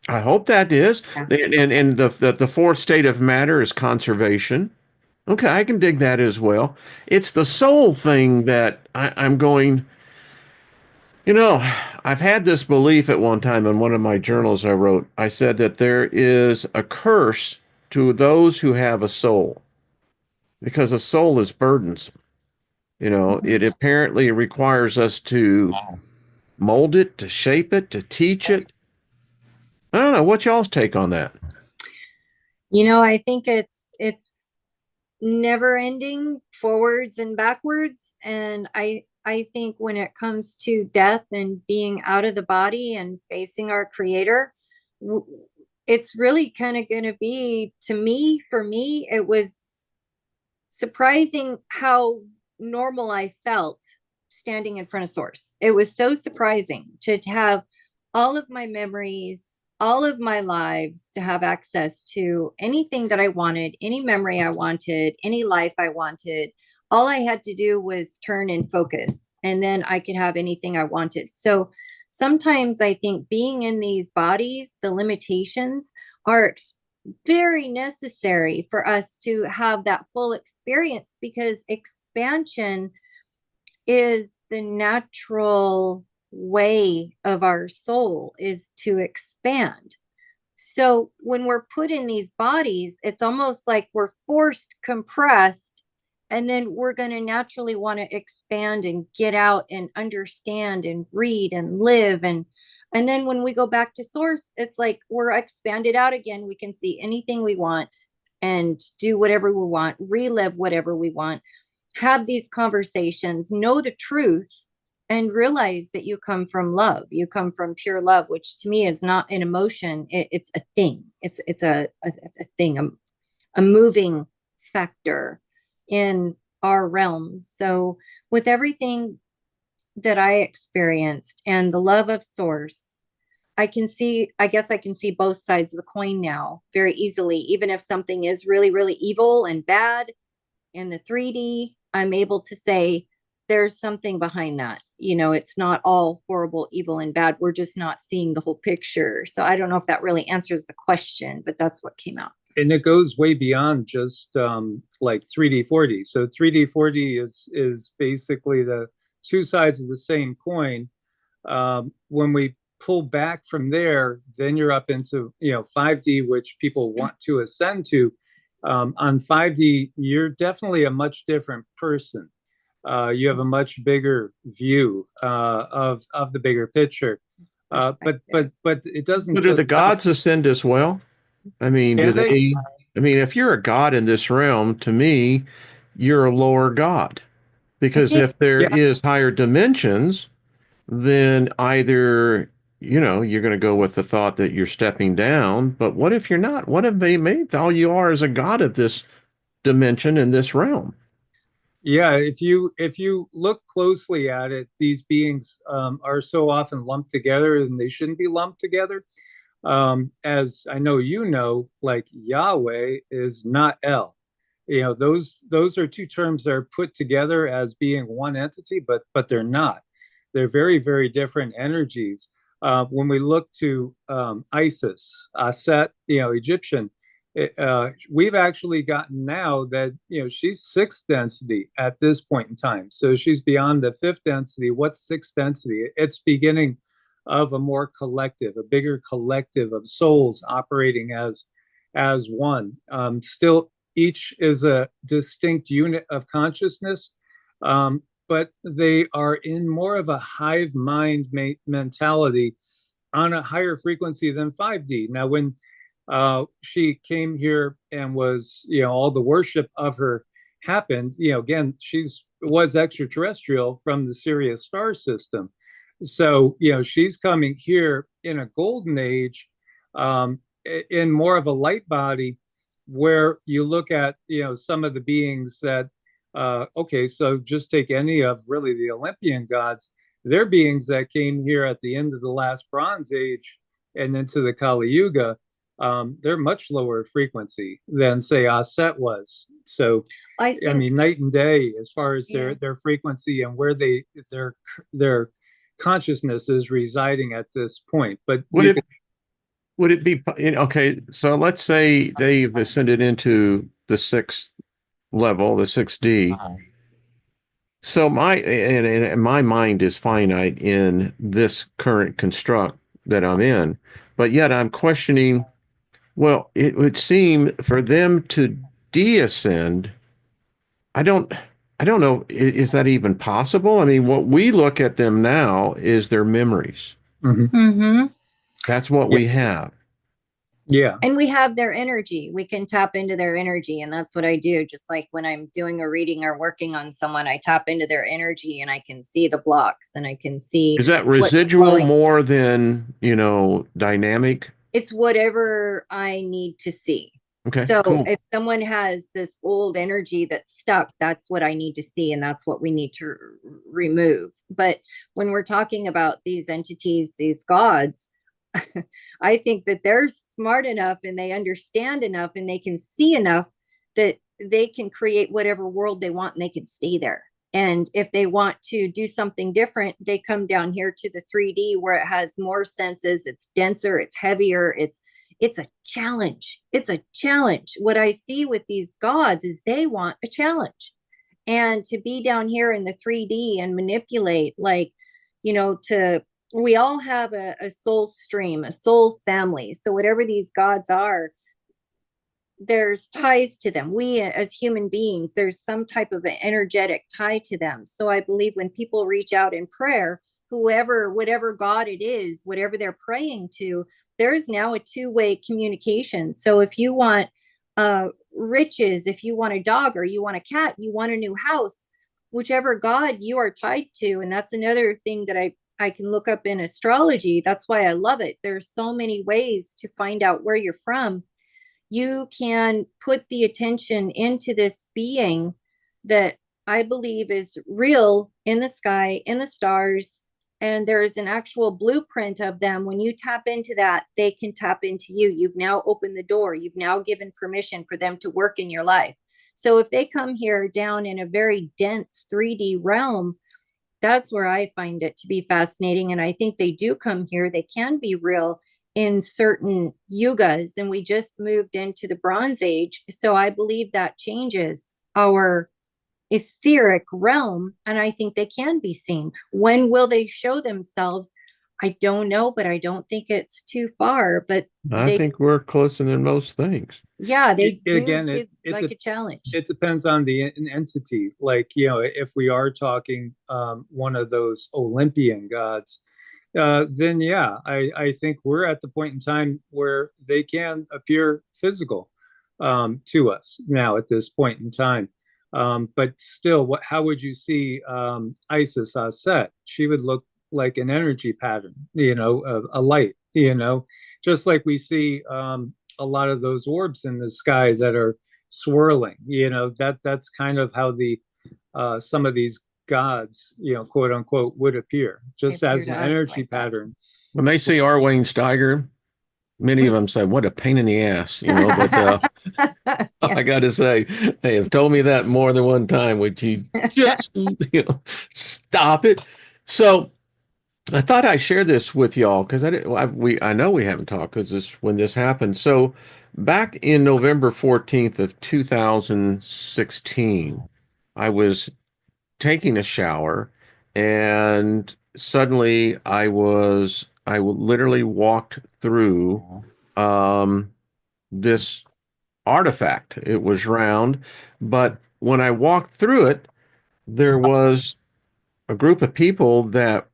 I hope that is.
Yeah.
And the fourth state of matter is conservation. Okay, I can dig that as well. It's the soul thing that I'm going. You know, I've had this belief at one time in one of my journals I wrote. I said that there is a curse to those who have a soul because a soul is burdensome. It apparently requires us to mold it, to shape it, to teach it. I don't know. What's y'all's take on that?
I think it's never ending forwards and backwards. And I think when it comes to death and being out of the body and facing our creator, it's really kind of going to be, to me, for me, it was surprising how normal I felt standing in front of Source. It was so surprising to have all of my memories, all of my lives, to have access to anything that I wanted, any memory I wanted, any life I wanted. All I had to do was turn and focus, and then I could have anything I wanted. So sometimes I think being in these bodies, the limitations are very necessary for us to have that full experience, because expansion is the natural way of our soul, is to expand. So when we're put in these bodies, it's almost like we're forced, compressed, and then we're going to naturally want to expand and get out and understand and read and live. And then when we go back to Source, it's like we're expanded out again. We can see anything we want and do whatever we want, relive whatever we want, have these conversations, know the truth, and realize that you come from love. You come from pure love, which to me is not an emotion. It's a thing. It's a thing, a moving factor in our realm. So with everything that I experienced and the love of Source, I guess I can see both sides of the coin now very easily. Even if something is really, really evil and bad in the 3D, I'm able to say there's something behind that. It's not all horrible, evil, and bad. We're just not seeing the whole picture. So I don't know if that really answers the question, but that's what came out.
And it goes way beyond just like 3D, 4D. So 3D, 4D is basically the two sides of the same coin. When we pull back from there, then you're up into 5D, which people want to ascend to. On 5D, you're definitely a much different person. You have a much bigger view of the bigger picture. But it doesn't.
But do the gods ascend as well? I mean, do they? I mean, if you're a god in this realm, to me, you're a lower god. Because if there is higher dimensions, then either, you're going to go with the thought that you're stepping down. But what if you're not? What if maybe all you are is a god of this dimension in this realm?
Yeah, if you look closely at it, these beings are so often lumped together, and they shouldn't be lumped together. As I know, like Yahweh is not El. Those are two terms that are put together as being one entity, but they're not. They're very, very different energies. When we look to Isis, Aset, Egyptian, we've actually gotten now that she's sixth density at this point in time. So she's beyond the fifth density. What's sixth density? It's beginning of a more collective, a bigger collective of souls operating as one. Still, each is a distinct unit of consciousness, but they are in more of a hive mind mentality on a higher frequency than 5D. Now, when she came here and was, all the worship of her happened, again, was extraterrestrial from the Sirius star system. So, she's coming here in a golden age, in more of a light body, where you look at, some of the beings that, okay, so just take any of really the Olympian gods. They're beings that came here at the end of the last Bronze Age and into the Kali Yuga. They're much lower frequency than, say, Aset was. So,
I
I
think,
mean, night and day as far as
yeah.
their frequency and where their consciousness is residing at this point. But
Would
you can.
it would it be okay? So let's say they've ascended into the sixth level, the 6D. So and my mind is finite in this current construct that I'm in, but yet I'm questioning. Well, it would seem for them to deascend. I don't. I don't know. Is that even possible? I mean, what we look at them now is their memories.
Mhm.
Mm-hmm.
That's what
Yeah,
we have.
yeah.
And we have their energy. We can tap into their energy. And that's what I do. Just like when I'm doing a reading or working on someone, I tap into their energy and I can see the blocks and I can see
Is that
what's
residual
flowing.
more than, dynamic?
It's whatever I need to see.
Okay,
So
cool.
if someone has this old energy that's stuck, that's what I need to see. And that's what we need to remove. But when we're talking about these entities, these gods, I think that they're smart enough and they understand enough and they can see enough that they can create whatever world they want and they can stay there. And if they want to do something different, they come down here to the 3D where it has more senses, it's denser, it's heavier, it's a challenge. It's a challenge. What I see with these gods is they want a challenge. And to be down here in the 3D and manipulate, like, to we all have a soul stream, a soul family. So whatever these gods are, there's ties to them. We as human beings, there's some type of an energetic tie to them. So I believe when people reach out in prayer, whatever God it is, whatever they're praying to, there's now a two-way communication. So if you want riches, if you want a dog or you want a cat, you want a new house, whichever God you are tied to, and that's another thing that I can look up in astrology. That's why I love it. There's so many ways to find out where you're from. You can put the attention into this being that I believe is real in the sky, in the stars, and there is an actual blueprint of them. When you tap into that, they can tap into you. You've now opened the door. You've now given permission for them to work in your life. So if they come here down in a very dense 3D realm, that's where I find it to be fascinating. And I think they do come here. They can be real in certain yugas. And we just moved into the Bronze Age. So I believe that changes our etheric realm. And I think they can be seen. When will they show themselves? I don't know, but I don't think it's too far. But
I
they,
think we're closer than most things.
yeah, they do
Again,
give like a challenge.
it depends on the entity. Like, if we are talking one of those Olympian gods, then yeah, I think we're at the point in time where they can appear physical to us now at this point in time. But still, how would you see Isis Set? She would look like an energy pattern, a light, just like we see a lot of those orbs in the sky that are swirling. That's kind of how the some of these gods, quote unquote, would appear,
They
just
appear
as
to
an
us
energy
like that.
pattern.
When they see R. Wayne Steiger, many of them say, "What a pain in the ass," But
Yeah.
I got to say, they have told me that more than one time. Would you just, stop it? So I thought I'd share this with y'all because I know we haven't talked because when this happened. So back in November 14th of 2016, I was taking a shower and suddenly I literally walked through um this artifact. It was round, but when I walked through it, there was a group of people that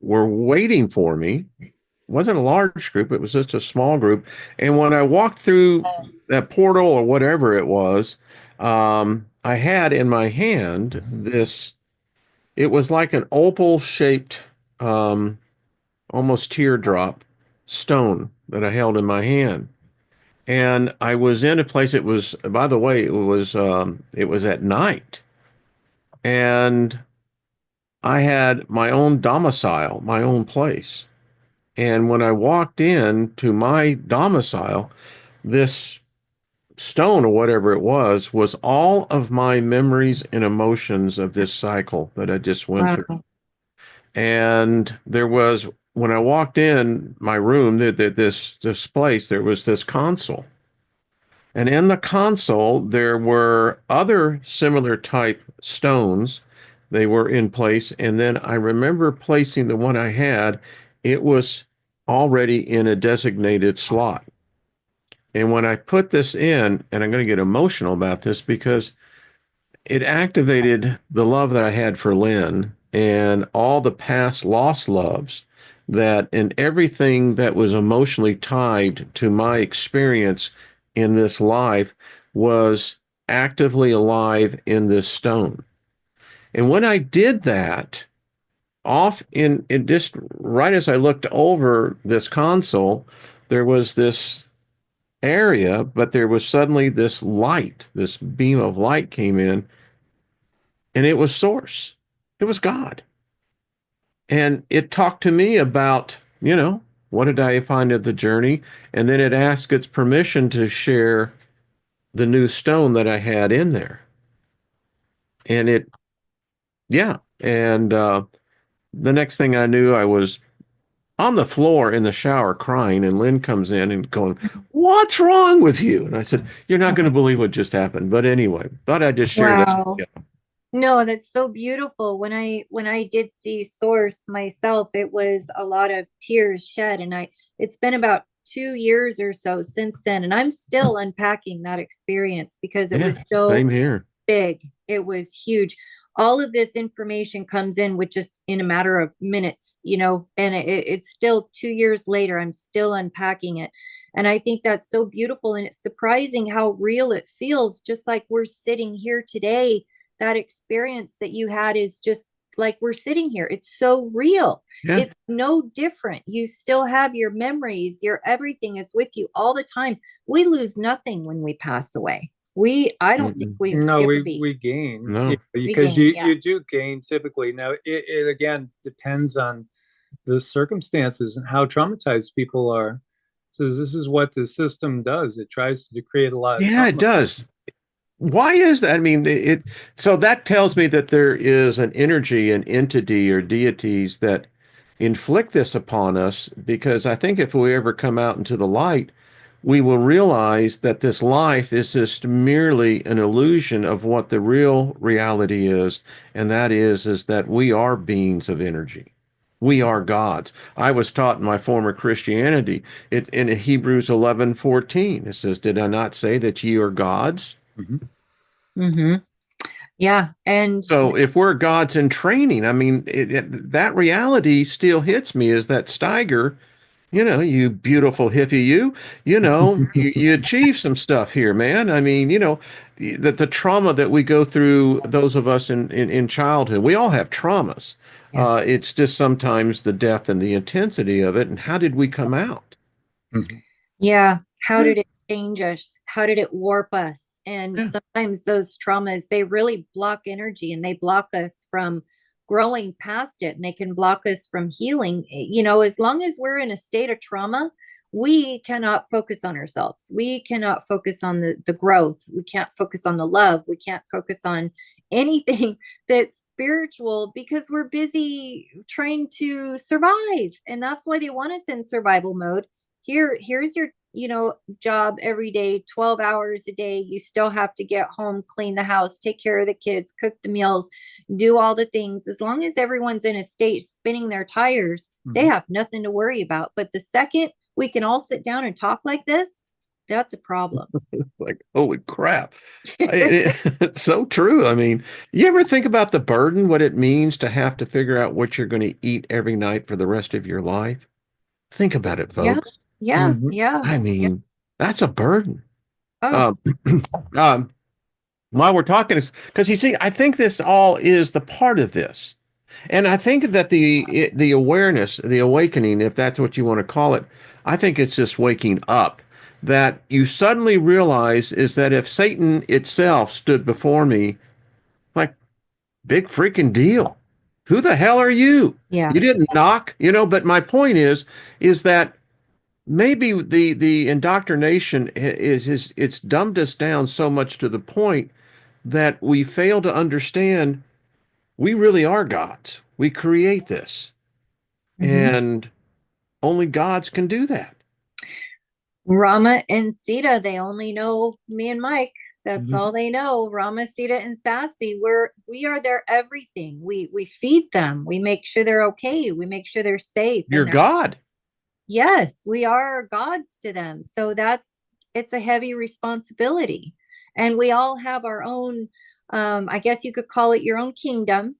were waiting for me. It wasn't a large group, it was just a small group. And when I walked through that portal or whatever it was, I had in my hand it was like an opal shaped, um, almost teardrop stone that I held in my hand. And I was in a place, it was, by the way, it was at night. And I had my own domicile, my own place. And when I walked in to my domicile, this stone or whatever it was all of my memories and emotions of this cycle that I just went through.
Wow.
And there was, when I walked in my room, this place, there was this console. And in the console, there were other similar type stones. They were in place. And then I remember placing the one I had, it was already in a designated slot. And when I put this in, and I'm going to get emotional about this because it activated the love that I had for Lynn and all the past lost loves that and everything that was emotionally tied to my experience in this life was actively alive in this stone. And when I did that, off in just right as I looked over this console, there was this area, but there was suddenly this light, this beam of light came in, and it was Source. It was God. And it talked to me about, what did I find of the journey? And then it asked its permission to share the new stone that I had in there. And yeah. And the next thing I knew, I was on the floor in the shower crying, and Lynn comes in and going, "What's wrong with you?" And I said, "You're not going to believe what just happened." But anyway, thought I'd just share that.
Wow.
Yeah.
No, that's so beautiful. When I did see Source myself, it was a lot of tears shed, and it's been about 2 years or so since then, and I'm still unpacking that experience because it
Yeah,
was so
same here.
big. It was huge. All of this information comes in with just in a matter of minutes, and it's still 2 years later. I'm still unpacking it. And I think that's so beautiful. And it's surprising how real it feels, just like we're sitting here today. That experience that you had is just like we're sitting here. It's so real.
Yeah.
It's no different. You still have your memories, your everything is with you all the time. We lose nothing when we pass away. I don't think
Mm-mm.
we
No,
skip a
we
beat.
we gain,
No.
We
because
gain, yeah.
you do gain typically. Now it again depends on the circumstances and how traumatized people are. So this is what the system does. It tries to create a lot of
Yeah, it
trauma.
does. Why is that? I mean, so that tells me that there is an energy, an entity or deities that inflict this upon us, because I think if we ever come out into the light, we will realize that this life is just merely an illusion of what the real reality is, and that is that we are beings of energy. We are gods. I was taught in my former Christianity, in Hebrews 11:14, it says, "Did I not say that ye are gods?"
Mhm.
Mm-hmm. Yeah. And
So if we're gods in training, I mean, that reality still hits me as that Steiger, you beautiful hippie, you achieve some stuff here, man. I mean, the trauma that we go through, those of us in childhood, we all have traumas.
yeah.
It's just sometimes the depth and the intensity of it. And how did we come out?
Mhm.
Yeah. How
Yeah,
did it change us? How did it warp us? And
yeah,
sometimes those traumas, they really block energy and they block us from growing past it and they can block us from healing. As long as we're in a state of trauma, we cannot focus on ourselves. We cannot focus on the growth. We can't focus on the love. We can't focus on anything that's spiritual because we're busy trying to survive. And that's why they want us in survival mode. Here's your job every day, 12 hours a day. You still have to get home, clean the house, take care of the kids, cook the meals, do all the things. As long as everyone's in a state spinning their tires, they
Mhm.
have nothing to worry about. But the second we can all sit down and talk like this, that's a problem.
like, holy crap. It's so true. I mean, you ever think about the burden, what it means to have to figure out what you're going to eat every night for the rest of your life? Think about it,
Yeah,
folks.
yeah,
Mhm.
yeah,
I
yeah.
mean, that's a burden.
Oh,
Um, um, while we're talking, is because you see, I think this all is the part of this, and I think that the awareness, the awakening, if that's what you want to call it, I think it's just waking up. that you suddenly realize is that if Satan itself stood before me, like, big freaking deal. Who the hell are you?
Yeah.
You didn't knock, but my point is that maybe the indoctrination is it's dumbed us down so much to the point that we fail to understand we really are gods. We create this,
Hmm.
and only gods can do that.
Rama and Sita, they only know me and Mike. That's
Mhm.
all they know. Rama, Sita, and Sassy. We are their everything. We feed them. We make sure they're okay. We make sure they're safe
You're
and they're
God.
yes, we are gods to them. So it's a heavy responsibility. And we all have our own, I guess you could call it your own kingdom.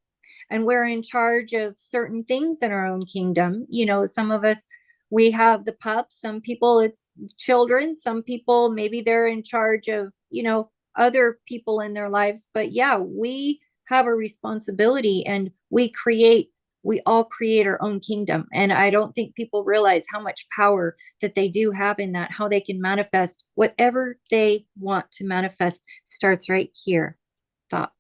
And we're in charge of certain things in our own kingdom. Some of us, we have the pups. Some people, it's children. Some people, maybe they're in charge of, other people in their lives. But yeah, we have a responsibility and we all create our own kingdom. And I don't think people realize how much power that they do have in that, how they can manifest whatever they want to manifest starts right here. Thought.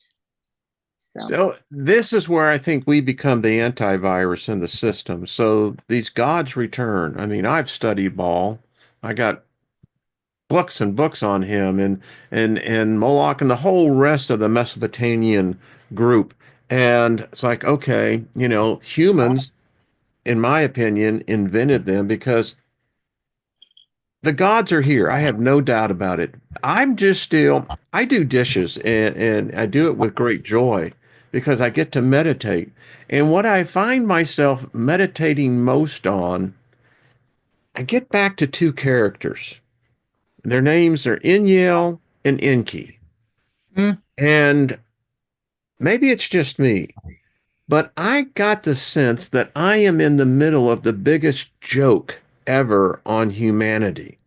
So,
So this is where I think we become the antivirus in the system. So these gods return. I mean, I've studied Baal. I got books and books on him and Moloch and the whole rest of the Mesopotamian group. And it's like, okay, humans, in my opinion, invented them because the gods are here. I have no doubt about it. I do dishes and I do it with great joy because I get to meditate. And what I find myself meditating most on, I get back to two characters. Their names are Inyel and Enki.
mm,
And maybe it's just me, but I got the sense that I am in the middle of the biggest joke ever on humanity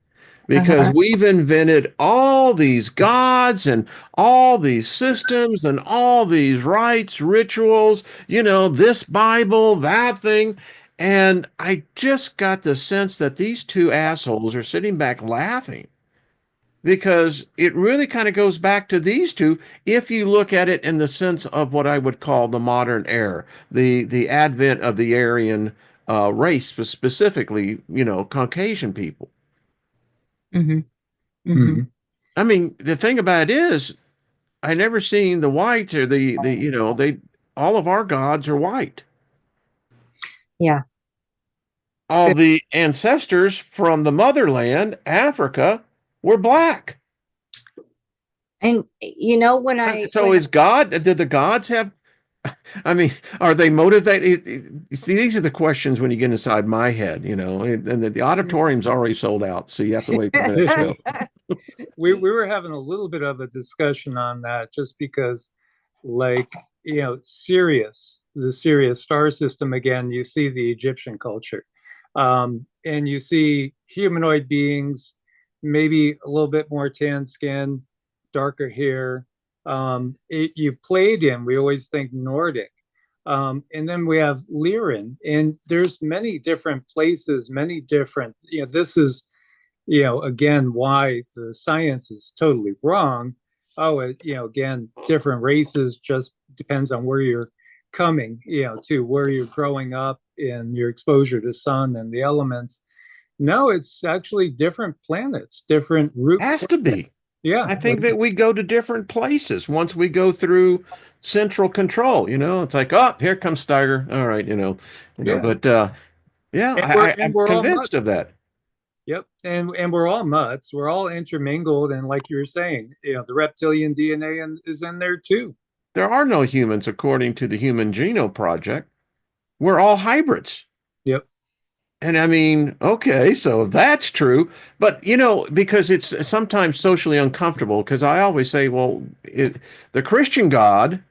because
uh-huh.
we've invented all these gods and all these systems and all these rites, rituals, this Bible, that thing. And I just got the sense that these two assholes are sitting back laughing because it really kind of goes back to these two if you look at it in the sense of what I would call the modern era, the advent of the Aryan race, specifically, Caucasian people.
Hmm. Hmm.
Mhm.
I mean, the thing about it is, I never seen the whites or they all of our gods are white.
Yeah.
All
Good.
the ancestors from the motherland, Africa, were black.
And when
So is God, did the gods have, I mean, are they motivated? See, these are the questions when you get inside my head, and the auditorium's already sold out, so you have to wait for the next show.
We were having a little bit of a discussion on that just because, like, Sirius, the Sirius star system, again, you see the Egyptian culture, and you see humanoid beings, maybe a little bit more tan skin, darker hair. You Palladian, we always think Nordic. And then we have Lyran, and there's many different places, many different, this is, again, why the science is totally wrong. Oh, again, different races just depends on where you're coming, to where you're growing up and your exposure to sun and the elements. No, it's actually different planets, different root.
Has to be.
Yeah,
I think that we go to different places once we go through central control. It's like, oh, here comes Steiger. All right,
yeah.
but yeah,
And we're
I'm
all
convinced
mutts.
of that.
Yep, and we're all mutts. We're all intermingled, and like you were saying, the reptilian DNA is in there too.
There are no humans according to the Human Genome Project. We're all hybrids.
Yep.
And I mean, okay, so that's true. But, because it's sometimes socially uncomfortable, because I always say, well, the Christian God,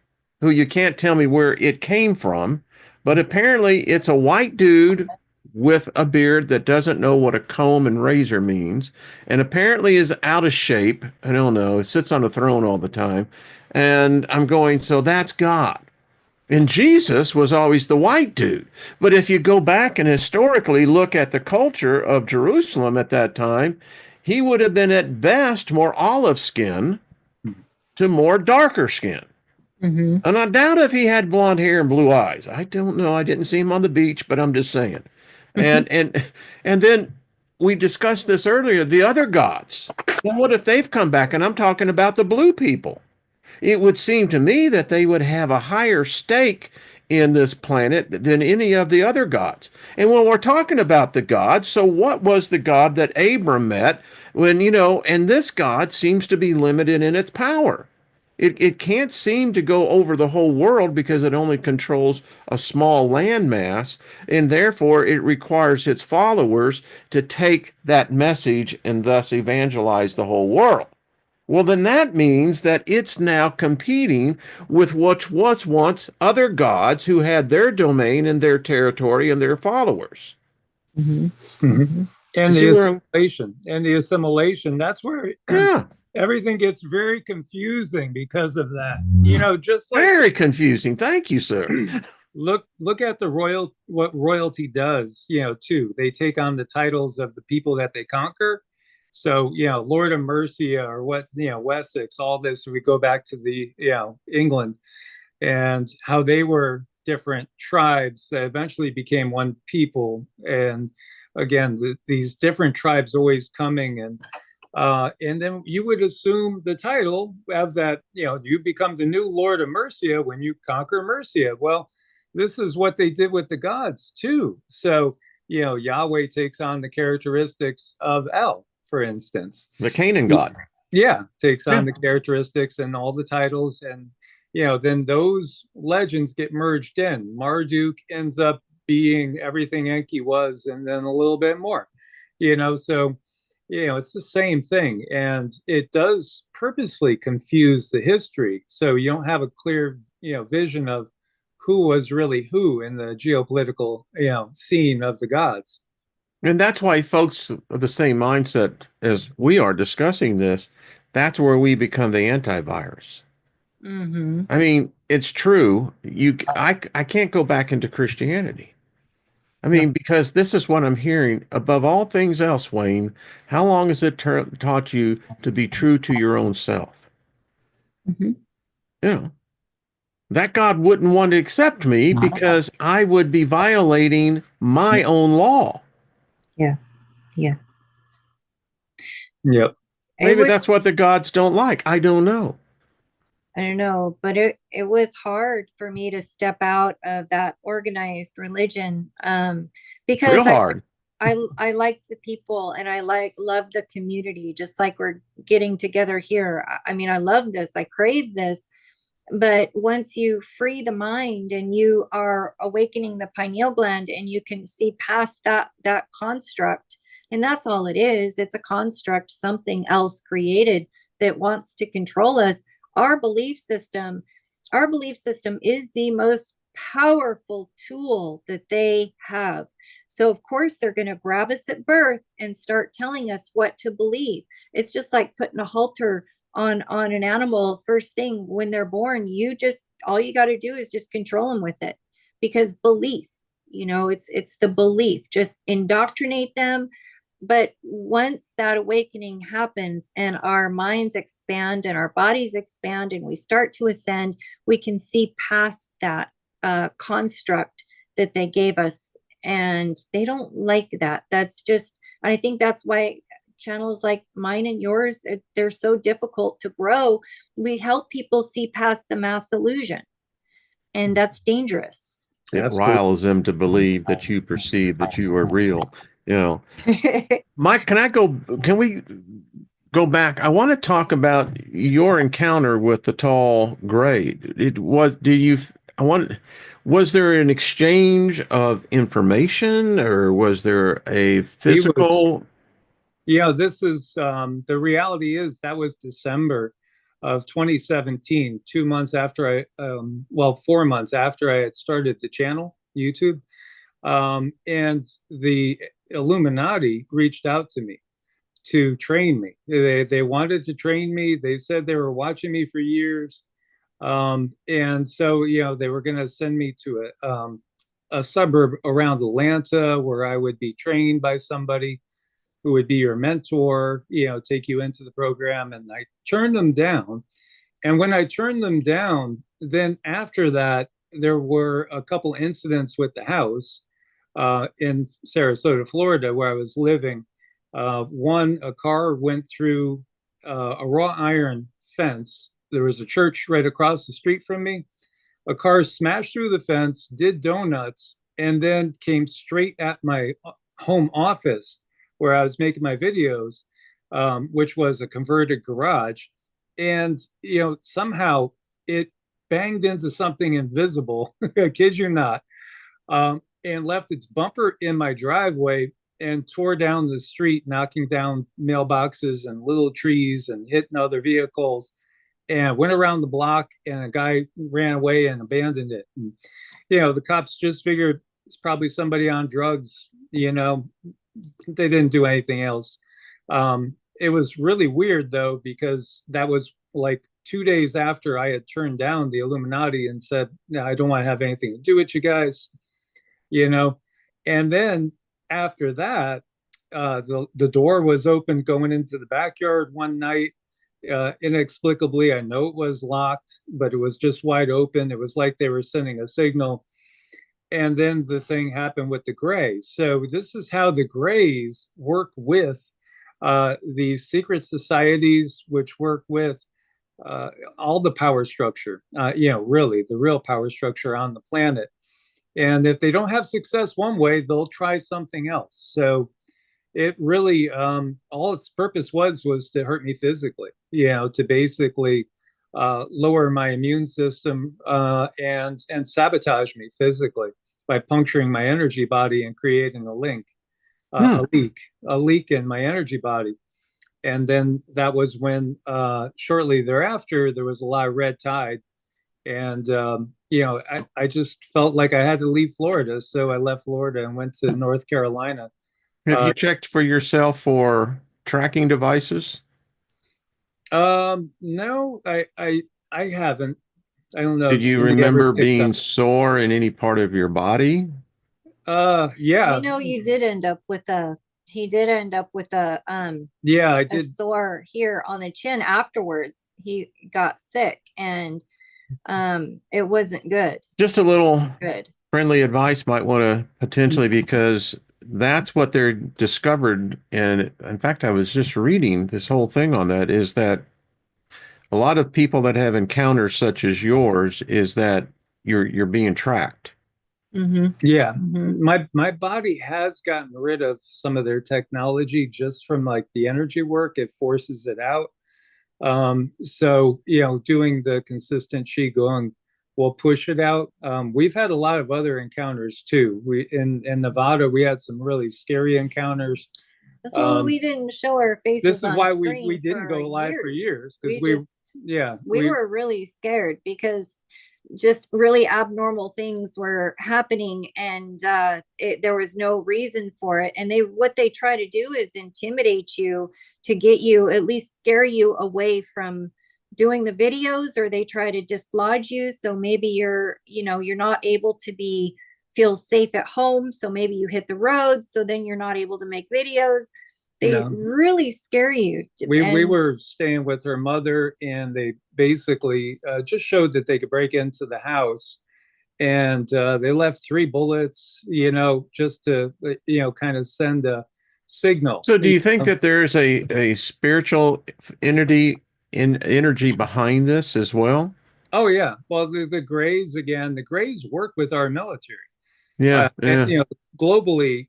who you can't tell me where it came from, but apparently it's a white dude with a beard that doesn't know what a comb and razor means, and apparently is out of shape. I don't know, sits on a throne all the time. And I'm going, so that's God. And Jesus was always the white dude. But if you go back and historically look at the culture of Jerusalem at that time, he would have been at best more olive skin to more darker skin.
Mm-hmm.
And I doubt if he had blonde hair and blue eyes. I don't know. I didn't see him on the beach, but I'm just saying. And and then we discussed this earlier, the other gods. Well, what if they've come back? And I'm talking about the blue people. It would seem to me that they would have a higher stake in this planet than any of the other gods. And when we're talking about the gods, so what was the God that Abram met when, and this God seems to be limited in its power. It can't seem to go over the whole world because it only controls a small landmass, and therefore it requires its followers to take that message and thus evangelize the whole world. Well, then that means that it's now competing with what was once other gods who had their domain and their territory and their followers.
Mm-hmm. Mm-hmm. And the assimilation, that's where everything gets very confusing because of that. Just like
very confusing. Thank you, sir.
Look at what royalty does, too. They take on the titles of the people that they conquer. So, Lord of Mercia or Wessex, all this, we go back to the, England and how they were different tribes that eventually became one people. And again, these different tribes always coming and then you would assume the title of that, you become the new Lord of Mercia when you conquer Mercia. Well, this is what they did with the gods too. So, Yahweh takes on the characteristics of El, for instance.
The Canaan god.
Yeah, takes on the characteristics and all the titles. And, then those legends get merged in. Marduk ends up being everything Enki was and then a little bit more, so, it's the same thing. And it does purposely confuse the history. So you don't have a clear, vision of who was really who in the geopolitical, scene of the gods.
And that's why folks of the same mindset as we are discussing this, that's where we become the antivirus.
Mm-hmm.
I mean, it's true. I can't go back into Christianity. I mean, because this is what I'm hearing above all things else, Wayne. How long has it taught you to be true to your own self?
Mm-hmm.
That God wouldn't want to accept me because I would be violating my own law.
Yeah.
Yep.
Maybe that's what the gods don't like. I don't know.
I don't know, but it was hard for me to step out of that organized religion because
real hard.
I like the people and I love the community, just like we're getting together here. I mean, I love this. I crave this. But once you free the mind and you are awakening the pineal gland and you can see past that construct, and that's all it is. It's a construct, something else created that wants to control us. Our belief system is the most powerful tool that they have. So of course they're going to grab us at birth and start telling us what to believe. It's just like putting a halter on an animal first thing when they're born. All you got to do is just control them with it, because belief, it's the belief. Just indoctrinate them. But once that awakening happens and our minds expand and our bodies expand and we start to ascend, we can see past that construct that they gave us. And they don't like that. I think that's why channels like mine and yours, they're so difficult to grow. We help people see past the mass illusion. And that's dangerous.
It riles them to believe that you perceive that you are real. Mike, can we go back? I want to talk about your encounter with the tall gray. Was there an exchange of information or was there a physical?
This is the reality is that was December of 2017, 2 months after 4 months after I had started the channel, YouTube. And the Illuminati reached out to me to train me. They wanted to train me. They said they were watching me for years. And so, they were going to send me to a suburb around Atlanta where I would be trained by somebody. who would be your mentor, take you into the program. And I turned them down. And when I turned them down, then after that, there were a couple incidents with the house in Sarasota, Florida, where I was living. One, a car went through a wrought iron fence. There was a church right across the street from me. A car smashed through the fence, did donuts, and then came straight at my home office where I was making my videos, which was a converted garage. And, somehow it banged into something invisible, I kid you not, and left its bumper in my driveway and tore down the street, knocking down mailboxes and little trees and hitting other vehicles, and went around the block, and a guy ran away and abandoned it. And, the cops just figured it's probably somebody on drugs. They didn't do anything else. It was really weird, though, because that was like 2 days after I had turned down the Illuminati and said, no, I don't want to have anything to do with you guys, And then after that, the door was open going into the backyard one night. Inexplicably, I know it was locked, but it was just wide open. It was like they were sending a signal. And then the thing happened with the Greys. So this is how the Greys work with these secret societies, which work with all the power structure, really the real power structure on the planet. And if they don't have success one way, they'll try something else. So it really, all its purpose was to hurt me physically, to basically lower my immune system and sabotage me physically by puncturing my energy body and creating a link, a leak in my energy body. And then that was when, shortly thereafter, there was a lot of red tide. And, I just felt like I had to leave Florida. So I left Florida and went to North Carolina.
Have you checked for yourself for tracking devices?
No, I haven't. I don't know
Did
if
you
Cindy ever
remember
picked
being
up.
sore in any part of your body?
Yeah,
I know you did end up with a he did end up with
yeah, I
a
did.
sore here on the chin afterwards. He got sick and it wasn't good.
Just a little
Good.
friendly advice might want to potentially, because that's what they're discovered. And in fact, I was just reading this whole thing on that, is that a lot of people that have encounters such as yours is that you're being tracked.
Mm-hmm.
Yeah,
Mm-hmm.
my body has gotten rid of some of their technology just from like the energy work. It forces it out. So doing the consistent qigong will push it out. We've had a lot of other encounters too. We in Nevada, we had some really scary encounters.
That's why we didn't show our
This
faces
is
on
why we
screen
didn't
for
go live for years, because
We just we
we
were really scared because just really abnormal things were happening and there was no reason for it. And what they try to do is intimidate you to get you, at least scare you away from doing the videos, or they try to dislodge you. So maybe you're not able to feel safe at home. So maybe you hit the road. So then you're not able to make videos. They
no.
really scare you.
We were staying with her mother, and they basically just showed that they could break into the house, and they left 3 bullets, just to kind of send a signal.
So do you think that there's a spiritual energy behind this as well?
Oh yeah, well the Greys, again, the Greys work with our military.
Yeah,
And
yeah.
globally,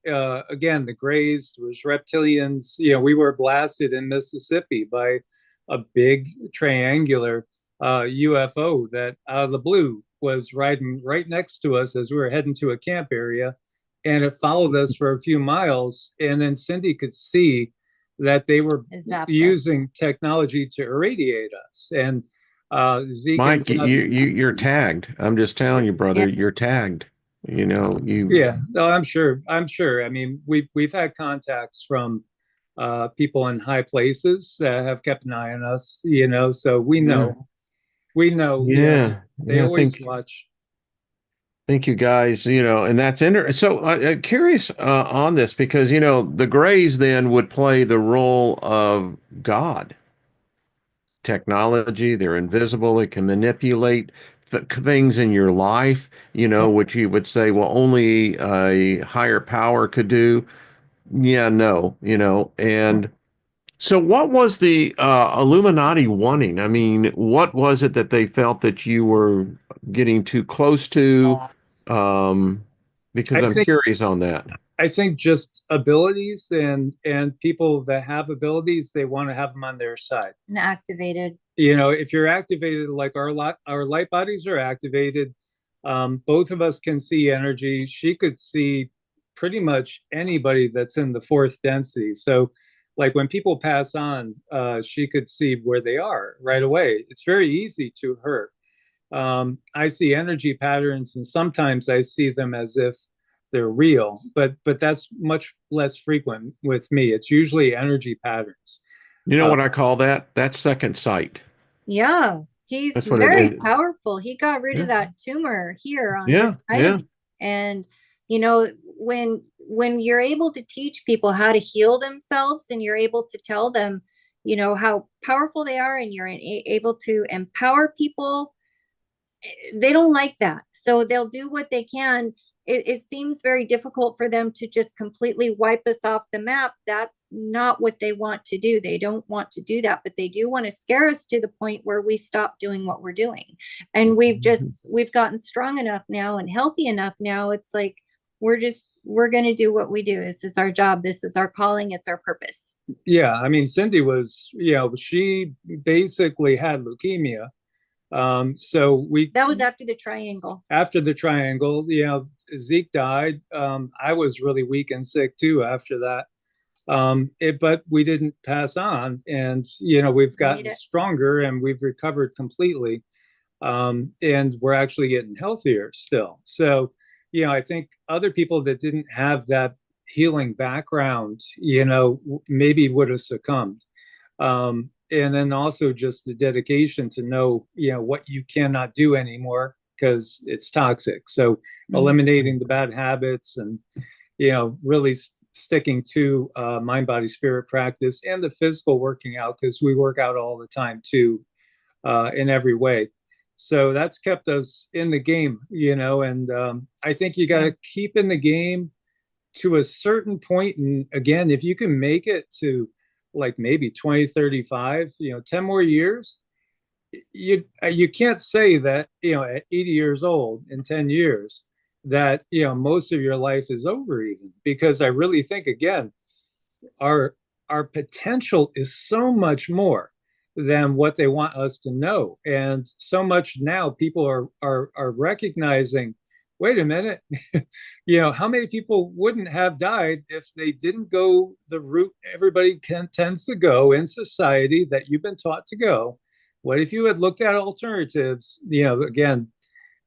again, the Greys, there was reptilians. We were blasted in Mississippi by a big triangular UFO that out of the blue was riding right next to us as we were heading to a camp area, and it followed us for a few miles. And then Cindy could see that they were using technology to irradiate us. And Zeke
Mike,
ended up.
you're tagged. I'm just telling you, brother, you're tagged. You.
Yeah, no, I'm sure. I'm sure. I mean, we've had contacts from people in high places that have kept an eye on us, so we know. We know,
Yeah,
they
yeah. I
always
think
watch.
Thank you guys. And that's so curious on this because the Greys then would play the role of God. Technology, they're invisible, they can manipulate things in your life, which you would say, well, only a higher power could do. Yeah, no, and so what was the Illuminati wanting? I mean, what was it that they felt that you were getting too close to? Um, because
I
I'm
think
curious on that.
I think just abilities and people that have abilities, they want to have them on their side.
And activated.
If you're activated like our light bodies are activated, both of us can see energy. She could see pretty much anybody that's in the fourth density. So like when people pass on, she could see where they are right away. It's very easy to her. I see energy patterns, and sometimes I see them as if they're real, but that's much less frequent with me. It's usually energy patterns.
You know
Uh,
what I call that? That's second sight.
Yeah, he's
That's what it
very
is.
powerful. He got rid of
Yeah,
that tumor here on
yeah,
this
yeah.
side. And when you're able to teach people how to heal themselves and you're able to tell them, how powerful they are and you're able to empower people, they don't like that. So they'll do what they can. It seems very difficult for them to just completely wipe us off the map. That's not what they want to do. They don't want to do that, but they do want to scare us to the point where we stop doing what we're doing. And we've gotten strong enough now and healthy enough now. It's like we're going to do what we do. This is our job. This is our calling. It's our purpose.
yeah, I mean, Cindy was, she basically had leukemia. So
That was after the triangle.
after the triangle, Zeke died. I was really weak and sick too after that. But we didn't pass on, and we've gotten stronger and we've recovered completely, and we're actually getting healthier still. So, I think other people that didn't have that healing background, maybe would have succumbed. And then also just the dedication to know, what you cannot do anymore because it's toxic. So eliminating the bad habits and, really sticking to mind, body, spirit practice and the physical working out because we work out all the time too, in every way. So that's kept us in the game, and I think you got to keep in the game to a certain point. And again, if you can make it to like maybe 2035, 10 more years, you can't say that, at 80 years old in 10 years that, most of your life is over even, because I really think again, our our potential is so much more than what they want us to know. And so much now people are recognizing, wait a minute, how many people wouldn't have died if they didn't go the route everybody tends to go in society that you've been taught to go? What if you had looked at alternatives? Again,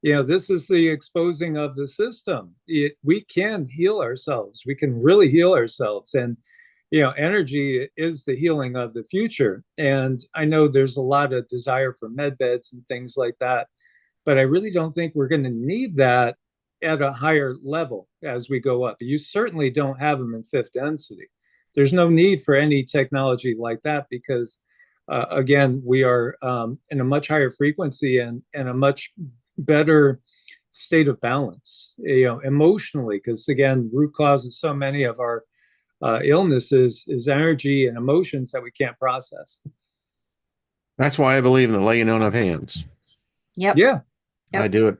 this is the exposing of the system. We can heal ourselves. We can really heal ourselves. And, energy is the healing of the future. And I know there's a lot of desire for med beds and things like that, but I really don't think we're going to need that at a higher level as we go up. You certainly don't have them in fifth density. There's no need for any technology like that because, again, we are in a much higher frequency and a much better state of balance, emotionally, because again, root cause of so many of our illnesses is energy and emotions that we can't process.
That's why I believe in the laying on of hands.
Yep.
Yeah,
I
Yep.
do it,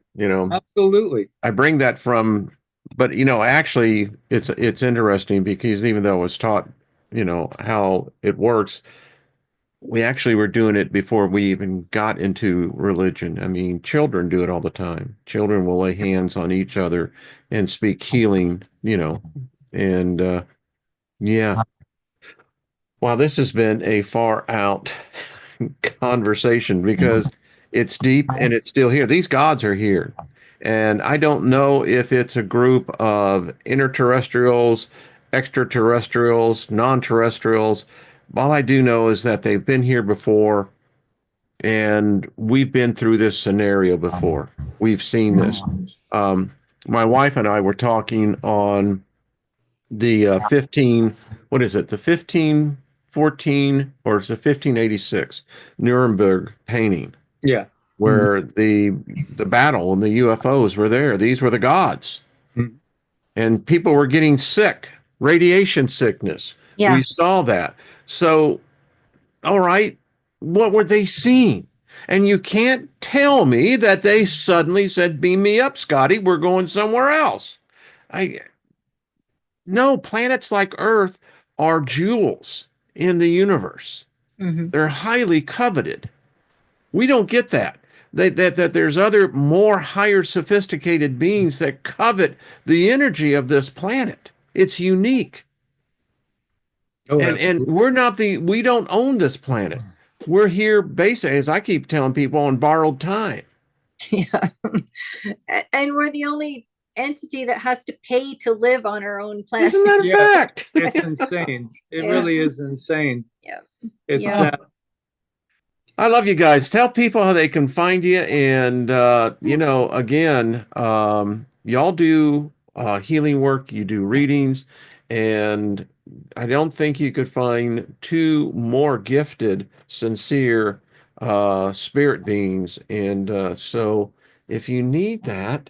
absolutely.
I bring that from, but actually it's interesting because even though I was taught, how it works, we actually were doing it before we even got into religion. I mean, children do it all the time. Children will lay hands on each other and speak healing, and yeah. Wow, this has been a far out conversation because it's deep and it's still here. These gods are here. And I don't know if it's a group of interterrestrials, extraterrestrials, non-terrestrials. All I do know is that they've been here before and we've been through this scenario before. We've seen this. Um, my wife and I were talking on the 15, what is it? The 1514 or it's the 1586 Nuremberg painting
Yeah. Mhm.
where the battle and the UFOs were there. These were the gods.
Mhm.
And people were getting sick, radiation sickness. We
Yeah.
saw that. So, all right, what were they seeing? And you can't tell me that they suddenly said, "Beam me up, Scotty. We're going somewhere else." I No, planets like Earth are jewels in the universe.
Hmm.
They're highly coveted. We don't get that. That there's other more higher sophisticated beings that covet the energy of this planet. It's unique.
Oh,
And
absolutely.
we don't own this planet. We're here basically, as I keep telling people, on borrowed time.
Yeah. And we're the only entity that has to pay to live on our own planet.
Isn't that a
Yeah,
fact?
it's insane. It
Yeah.
really is insane.
Yeah.
It's
Yeah.
I love you guys. Tell people how they can find you. And, again, y'all do healing work, you do readings, and I don't think you could find two more gifted, sincere spirit beings. And so if you need that,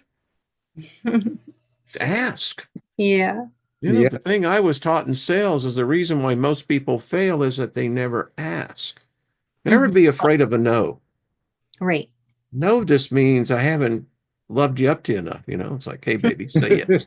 ask.
Yeah.
yeah.
The thing I was taught in sales is the reason why most people fail is that they never ask. Never
Hmm.
be afraid of a no.
Right.
No just means I haven't loved you up to enough. It's like, hey, baby, say yes.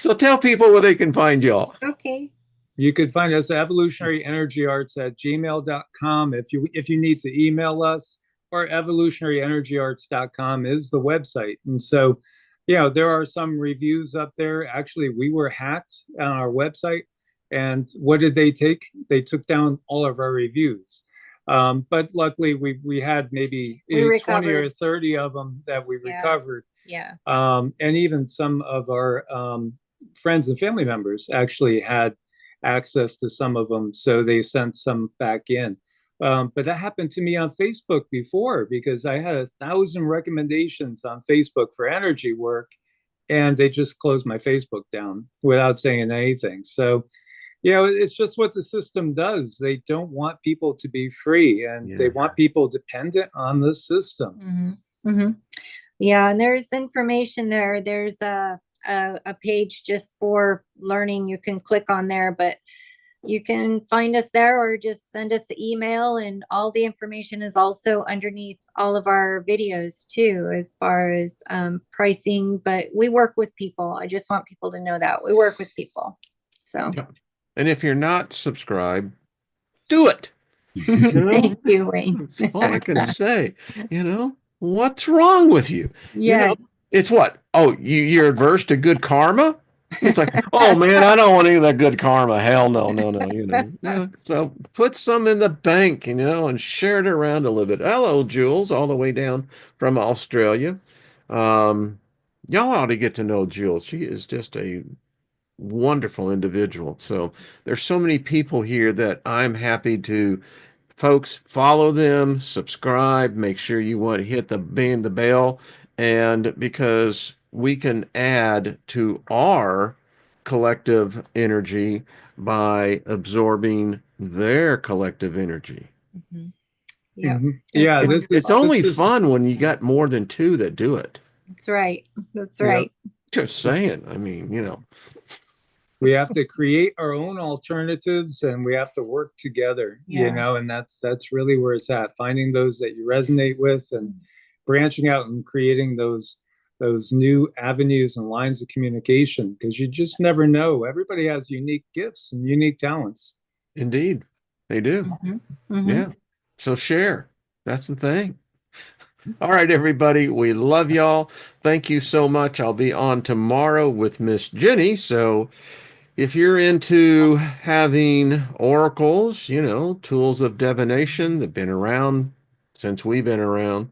So tell people where they can find y'all.
Okay.
You could find us at evolutionaryenergyarts at gmail.com if you need to email us, or evolutionaryenergyarts.com is the website. And so, there are some reviews up there. Actually, we were hacked on our website. And what did they take? They took down all of our reviews. But luckily, we had maybe
We
20 or
recovered.
30 of them that we
Yeah.
recovered.
Yeah.
And even some of our friends and family members actually had access to some of them, so they sent some back in. But that happened to me on Facebook before, because I had 1,000 recommendations on Facebook for energy work, and they just closed my Facebook down without saying anything. So, it's just what the system does. They don't want people to be free, and they
Yeah.
want people dependent on the system.
Hmm. Hmm. Yeah, and there's information there. There's a page just for learning. You can click on there, but you can find us there or just send us an email, and all the information is also underneath all of our videos too, as far as pricing. But we work with people. I just want people to know that we work with people. So
Yeah. And if you're not subscribed, do it. You know,
thank you, Wayne.
that's all I can say. What's wrong with you? You know,
Yes.
it's what? Oh, you're adverse to good karma? It's like, oh man, I don't want any of that good karma. Hell no, no, no, Yeah, so put some in the bank, and share it around a little bit. Hello, Jules, all the way down from Australia. Um, y'all ought to get to know Jules. She is just a wonderful individual. So there's so many people here that I'm happy to folks follow them, subscribe, make sure you want to hit the bell, and because we can add to our collective energy by absorbing their collective energy.
Hmm. Yeah.
Yeah,
It's
this is
it's only fun when you got more than two that do it.
That's right. That's
yeah.
right.
Just saying. I mean,
We have to create our own alternatives, and we have to work together.
Yeah.
And that's really where it's at, finding those that you resonate with and branching out and creating those new avenues and lines of communication, because you just never know. Everybody has unique gifts and unique talents.
indeed, they do.
Hmm. Hmm.
Yeah. So share. That's the thing. All right, everybody. We love y'all. Thank you so much. I'll be on tomorrow with Miss Jenny. So if you're into having oracles, tools of divination that have been around since we've been around,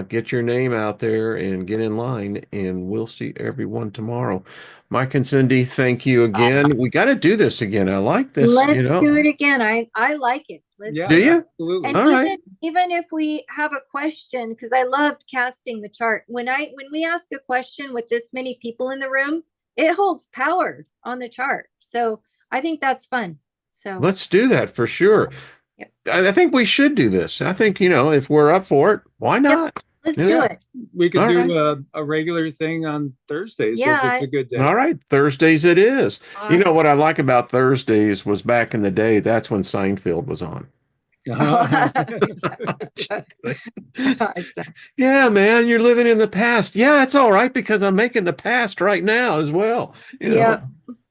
get your name out there and get in line, and we'll see everyone tomorrow. Mike and Cindy, thank you again. We got to do this again. I like this,
Let's do it again. I like it. Let's
Yeah,
Do you?
absolutely.
And
All right.
even if we have a question, because I loved casting the chart. When we ask a question with this many people in the room, it holds power on the chart. So I think that's fun. So
Let's do that for sure.
Yep.
I think we should do this. I think, if we're up for it, why not?
let's
Yeah.
do it.
We could
All
do a regular thing on Thursdays
Yeah,
if it's a good day.
All right, Thursdays it is. You know
Awesome.
what I like about Thursdays was back in the day, that's when Seinfeld was on.
Awesome.
Yeah, man, you're living in the past. Yeah, it's all right because I'm making the past right now as well.
Yep.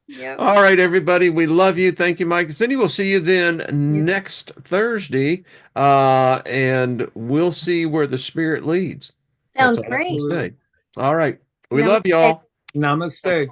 Yep.
All right, everybody. We love you. Thank you, Mike and Cindy. We'll see you then next Thursday. And we'll see where the spirit leads.
Sounds
That's all I can
great.
say. All right. We love
Namaste.
y'all.
Namaste.